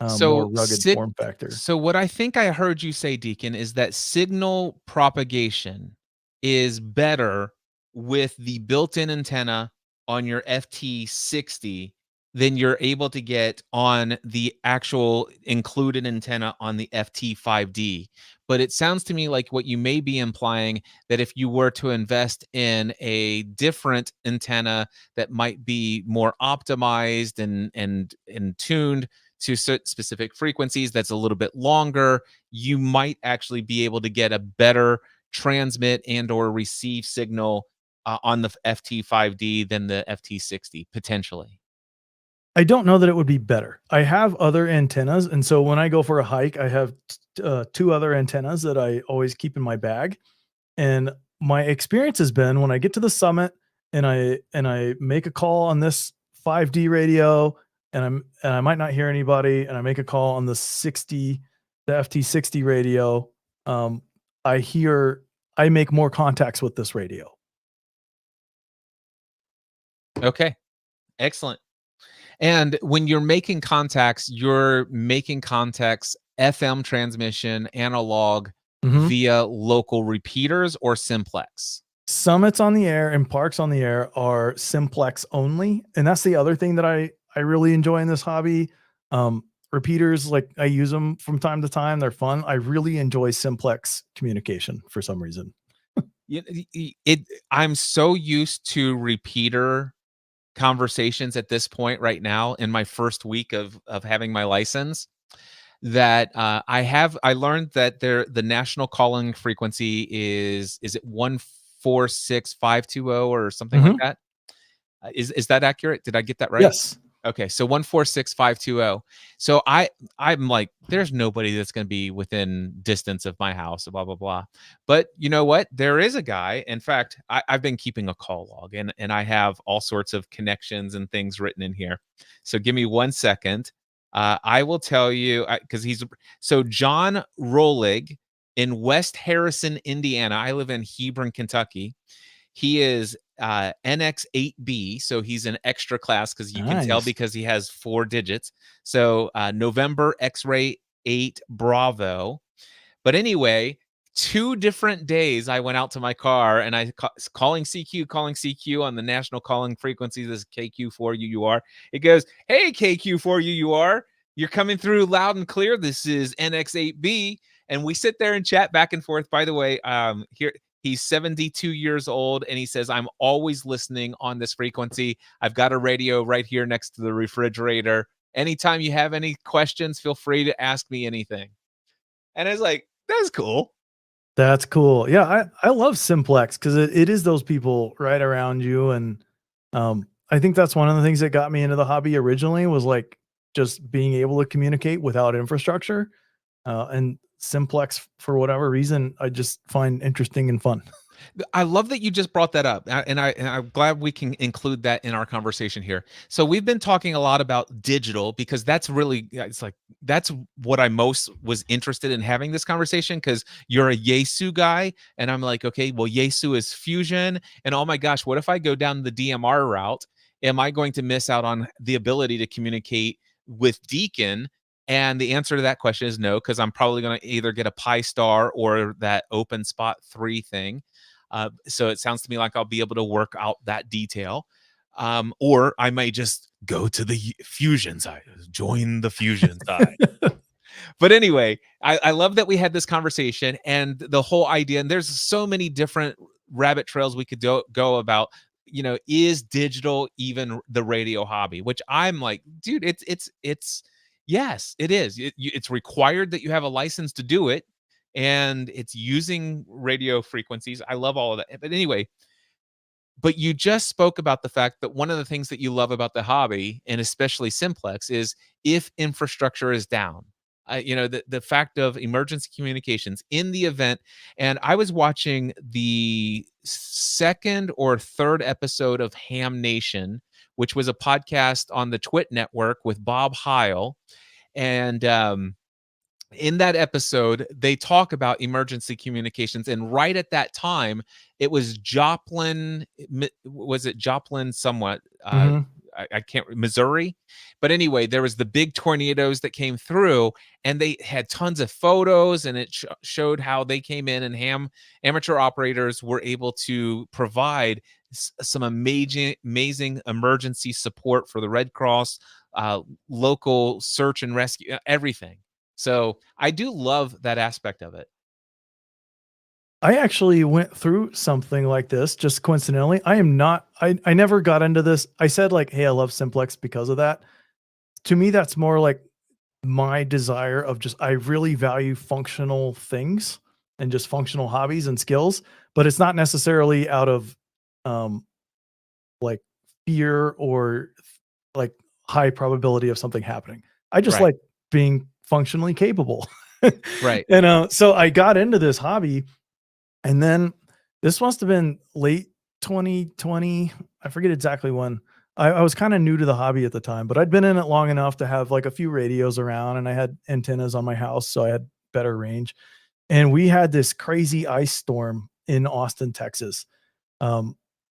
more rugged form factor. So what I think I heard you say, Deacon, is that signal propagation is better with the built-in antenna on your FT60 than you're able to get on the actual included antenna on the FT5D. But it sounds to me like what you may be implying, that if you were to invest in a different antenna that might be more optimized and tuned to specific frequencies, that's a little bit longer, you might actually be able to get a better transmit and or receive signal on the FT5D than the FT60 potentially. I don't know that it would be better. I have other antennas, and so when I go for a hike, I have 2 other antennas that I always keep in my bag, and my experience has been when I get to the summit and I make a call on this 5D radio, and I might not hear anybody, and I make a call on the FT60 radio, um, I hear I make more contacts with this radio. Okay, excellent. And when you're making contacts FM transmission, analog, Mhm. via local repeaters or simplex? Summits on the air and parks on the air are simplex only, and that's the other thing that I really enjoy in this hobby. Repeaters, like, I use them from time to time, they're fun. I really enjoy simplex communication for some reason. I'm so used to repeater conversations at this point right now in my first week of having my license, that I learned that the national calling frequency is it 146520 or something like Mhm. that? Is that accurate? Did I get that right? Yes. Okay, so 146520. So I'm like, there's nobody that's gonna be within distance of my house, blah, blah, blah. But you know what? There is a guy. In fact, I've been keeping a call log, and I have all sorts of connections and things written in here. So give me 1 second. I will tell you, because he's so John Rolig in West Harrison, Indiana. I live in Hebron, Kentucky. He is NX8B, so he's an extra class because you can tell Nice. because he has 4 digits. So November X-ray 8 Bravo. But anyway, 2 different days I went out to my car and calling CQ on the national calling frequency. This is KQ4UUR. It goes, "Hey KQ4UUR, you're coming through loud and clear. This is NX8B." And we sit there and chat back and forth. By the way, here he's 72 years old and he says, "I'm always listening on this frequency. I've got a radio right here next to the refrigerator. Anytime you have any questions, feel free to ask me anything." And I was like, that's cool. That's cool. Yeah, I love simplex because it is those people right around you, and, I think that's one of the things that got me into the hobby originally was, like, just being able to communicate without infrastructure, and simplex, for whatever reason, I just find interesting and fun. I love that you just brought that up, and I'm glad we can include that in our conversation here. So we've been talking a lot about digital because that's really, yeah, it's like that's what I most was interested in having this conversation because you're a Yaesu guy, and I'm like, okay, well, Yaesu is fusion, and oh my gosh, what if I go down the DMR route? Am I going to miss out on the ability to communicate with Deacon? And the answer to that question is no, because I'm probably going to either get a Pi Star or that Open Spot 3 thing. So it sounds to me like I'll be able to work out that detail. Or I may just go to the fusion side, join the fusion side. But anyway, I love that we had this conversation and the whole idea. And there's so many different rabbit trails we could go about. Is digital even the radio hobby? Which I'm like, dude, it's yes, it is. It's required that you have a license to do it, and it's using radio frequencies. I love all of that. But anyway, but you just spoke about the fact that one of the things that you love about the hobby, and especially simplex, is if infrastructure is down. The fact of emergency communications in the event. And I was watching the second or third episode of Ham Nation, which was a podcast on the Twit network with Bob Heil. And in that episode, they talk about emergency communications. And right at that time, it was Joplin. Was it Joplin somewhat? Mhm. I can't, Missouri. But anyway, there was the big tornadoes that came through, and they had tons of photos, and it showed how they came in, and amateur operators were able to provide some amazing emergency support for the Red Cross, local search and rescue, everything. So I do love that aspect of it. I actually went through something like this just coincidentally. I never got into this. I said like, "Hey, I love Simplex because of that." To me, that's more like my desire of just I really value functional things and just functional hobbies and skills, but it's not necessarily out of um like fear or like high probability of something happening. I just Right, like being functionally capable. right. And so I got into this hobby, and then this must have been late 2020. I forget exactly when. I was kind of new to the hobby at the time, but I'd been in it long enough to have like a few radios around, and I had antennas on my house, so I had better range. And we had this crazy ice storm in Austin, Texas. Um,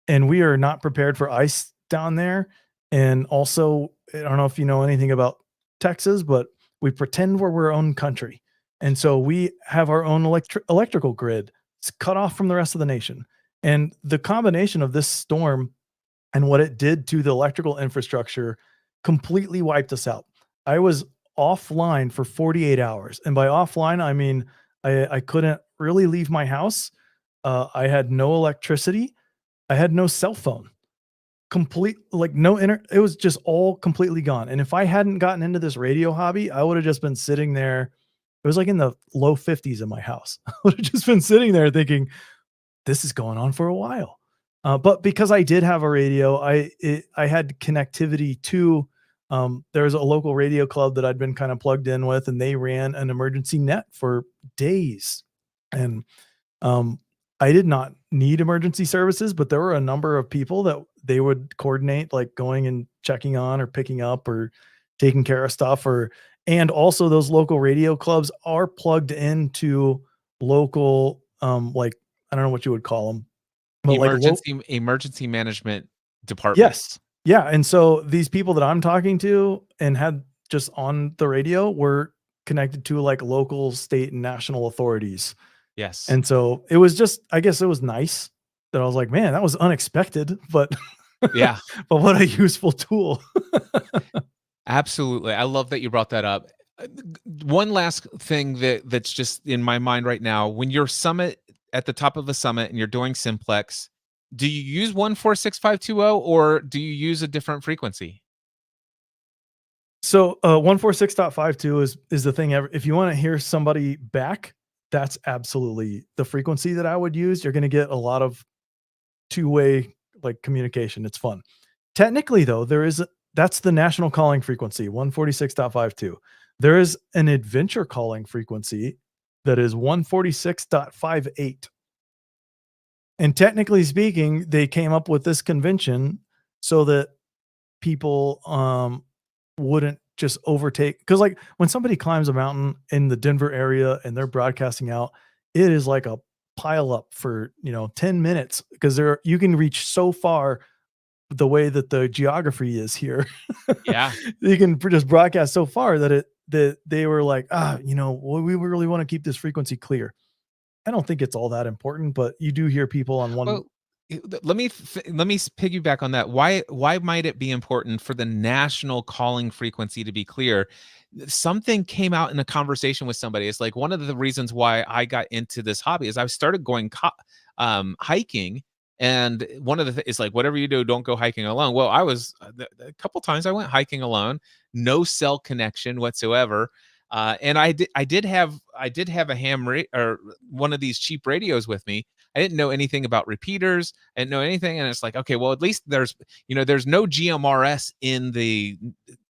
and we are not prepared for ice down there. And also, I don't know if you know anything about Texas, but we pretend we're our own country. And so we have our own electrical grid. It's cut off from the rest of the nation. And the combination of this storm and what it did to the electrical infrastructure completely wiped us out. I was offline for 48 hours. And by offline, I mean I couldn't really leave my house. I had no electricity. I had no cell phone. Complete like no inter it was just all completely gone. And if I hadn't gotten into this radio hobby, I would have just been sitting there. It was like in the low 50s in my house. I would have just been sitting there thinking, this is going on for a while. But because I did have a radio, I had connectivity to there was a local radio club that I'd been kind of plugged in with, and they ran an emergency net for days. And um, I did not need emergency services, but there were a number of people that they would coordinate, like going and checking on or picking up or taking care of stuff. Or and also those local radio clubs are plugged into local, like I don't know what you would call them, but like Emergency management yes, departments. yeah. And so these people that I'm talking to and had just on the radio were connected to like local, state, and national authorities. Yes. And so it was just I guess it was nice that I was like, "Man, that was unexpected, but Yeah. but what a useful tool." Absolutely. I love that you brought that up. One last thing that's just in my mind right now, when you're at the top of a summit and you're doing simplex, do you use 146520 or do you use a different frequency? So, 146.52 is the thing ever if you wanna hear somebody back, that's absolutely the frequency that I would use. You're gonna get a lot of two-way, like, communication. It's fun. Technically, though, that's the national calling frequency, 146.52. There is an adventure calling frequency that is 146.58. And technically speaking, they came up with this convention so that people, wouldn't just overtake because like, when somebody climbs a mountain in the Denver area and they're broadcasting out, it is like a pile up for, 10 minutes because you can reach so far the way that the geography is here. Yeah. You can just broadcast so far that they were like, we really want to keep this frequency clear. I don't think it's all that important, but you do hear people on one. Well, let me piggyback on that. Why might it be important for the national calling frequency to be clear? Something came out in a conversation with somebody. It's like one of the reasons why I got into this hobby is I started going hiking, and one of the is like whatever you do, don't go hiking alone. Well, I was a couple times I went hiking alone, no cell connection whatsoever. And I did have a or one of these cheap radios with me. I didn't know anything about repeaters. I didn't know anything. And it's like, okay, well, at least there's no GMRS in the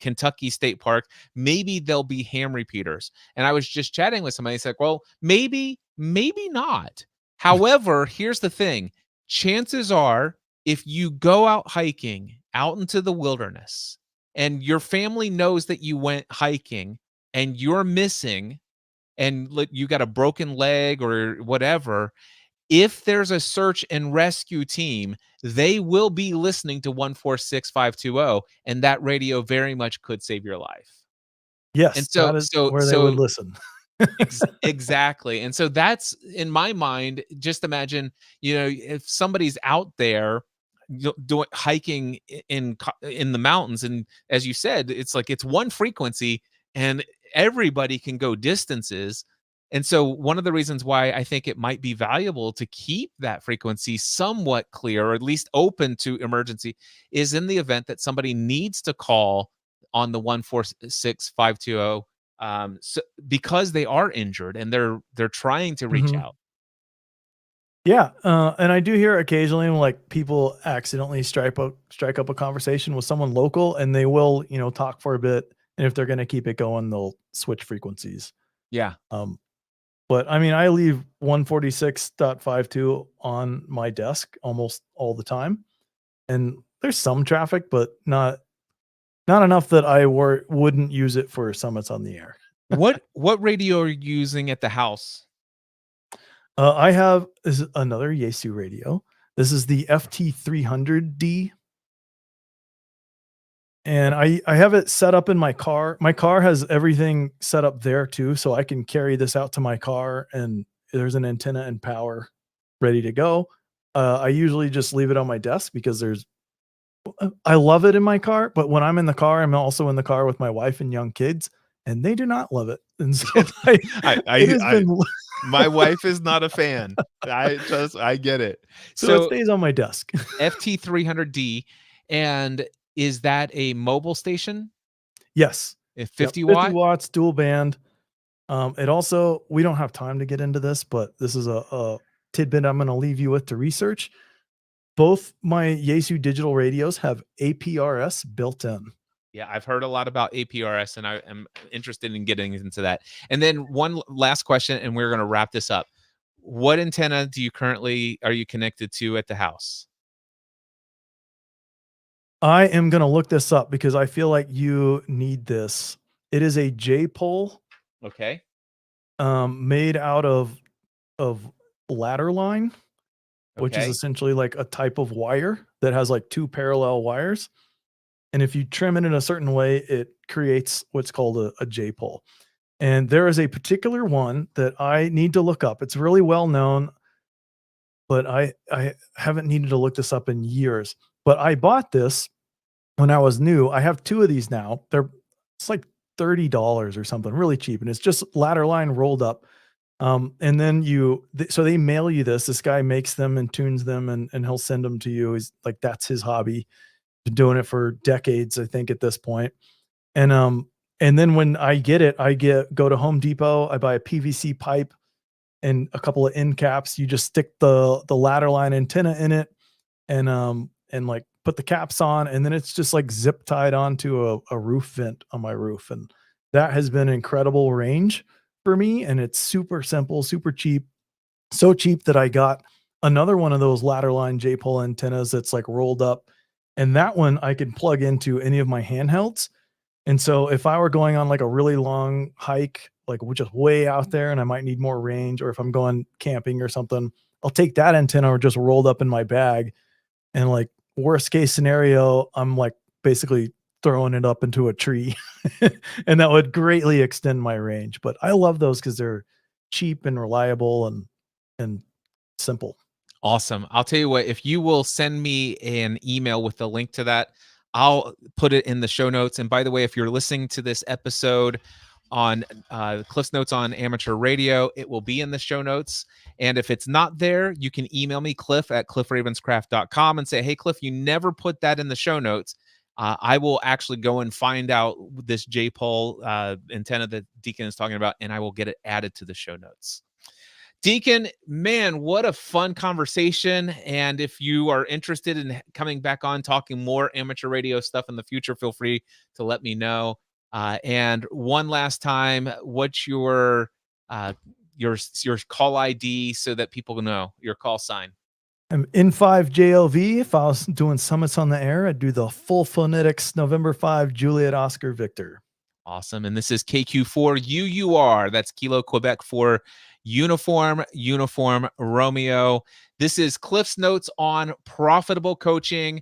Kentucky State Park. Maybe there'll be ham repeaters. And I was just chatting with somebody. He's like, well, maybe not. However, here's the thing. Chances are, if you go out hiking out into the wilderness and your family knows that you went hiking and you're missing and you got a broken leg or whatever, if there's a search and rescue team, they will be listening to 146520, and that radio very much could save your life. And Yes, so that is so where they would so listen. exactly. And so that's in my mind, just imagine, if somebody's out there doing hiking in the mountains, and as you said, it's like it's one frequency and everybody can go distances. And so one of the reasons why I think it might be valuable to keep that frequency somewhat clear, or at least open to emergency, is in the event that somebody needs to call on the 146520, so because they are injured and they're trying to reach Mhm. out. Yeah, and I do hear occasionally when, like, people accidentally strike up a conversation with someone local, and they will, talk for a bit, and if they're gonna keep it going, they'll switch frequencies. Yeah. Um, but, I mean, I leave 146.52 on my desk almost all the time, and there's some traffic, but not enough that I wouldn't use it for summits on the air. What radio are you using at the house? I have this is another Yaesu radio. This is the FT300D. And I have it set up in my car. My car has everything set up there too, so I can carry this out to my car, and there's an antenna and power ready to go. I usually just leave it on my desk because I love it in my car, but when I'm in the car, I'm also in the car with my wife and young kids, and they do not love it. And so I it I has I been my wife is not a fan. I get it. so it So stays on my desk. FT300D, and is that a mobile station? Yes. A Yep, 50 50 watt? watts, dual band. It also we don't have time to get into this, but this is a tidbit I'm gonna leave you with to research. Both my Yaesu digital radios have APRS built in. Yeah, I've heard a lot about APRS, and I am interested in getting into that. And then one last question, and we're going to wrap this up. What antenna are you connected to at the house? I am gonna look this up because I feel like you need this. It is a J-pole, Okay. made out of ladder line, which is Okay. essentially like a type of wire that has, like, 2 parallel wires, and if you trim it in a certain way, it creates what's called a J-pole. And there is a particular one that I need to look up. It's really well known, but I haven't needed to look this up in years. But I bought this when I was new. I have 2 of these now. It's like $30 or something, really cheap, and it's just ladder line rolled up. And then so they mail you this. This guy makes them and tunes them, and he'll send them to you. He's like, that's his hobby. Been doing it for decades, I think, at this point. And and then when I get it, go to Home Depot, I buy a PVC pipe and a couple of end caps. You just stick the ladder line antenna in it, and like put the caps on, and then it's just like zip tied onto a roof vent on my roof. And that has been incredible range for me. And it's super simple, super cheap. So cheap that I got another one of those ladder line J-pole antennas that's like rolled up. And that one I can plug into any of my handhelds. And so if I were going on like a really long hike, like which is way out there and I might need more range, or if I'm going camping or something, I'll take that antenna or just rolled up in my bag. And like worst case scenario, I'm like basically throwing it up into a tree. And that would greatly extend my range. But I love those because they're cheap and reliable and simple. Awesome. I'll tell you what, if you will send me an email with the link to that, I'll put it in the show notes. And by the way, if you're listening to this episode on Cliff's Notes on Amateur Radio, it will be in the show notes. And if it's not there, you can email me, cliff@cliffravenscraft.com, and say, hey, Cliff, you never put that in the show notes. I will actually go and find out this J-pole antenna that Deacon is talking about, and I will get it added to the show notes. Deacon, man, what a fun conversation. And if you are interested in coming back on talking more amateur radio stuff in the future, feel free to let me know. And one last time, what's uh, your call ID so that people know your call sign? I'm N5JOV. If I was doing summits on the air, I'd do the full phonetics November 5, Juliet Oscar Victor. Awesome. And this is KQ4UUR. That's Kilo Quebec for Uniform, Romeo. This is Cliff's Notes on profitable coaching.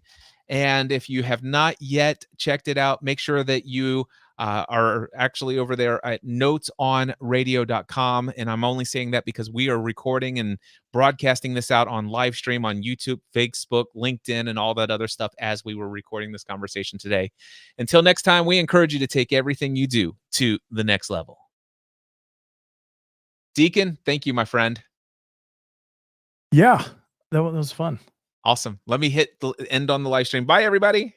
And if you have not yet checked it out, make sure that you are actually over there at notesonradio.com. And I'm only saying that because we are recording and broadcasting this out on live stream on YouTube, Facebook, LinkedIn, and all that other stuff as we were recording this conversation today. Until next time, we encourage you to take everything you do to the next level. Deacon, thank you, my friend. Yeah, that was fun. Awesome. Let me hit the end on the live stream. Bye, everybody.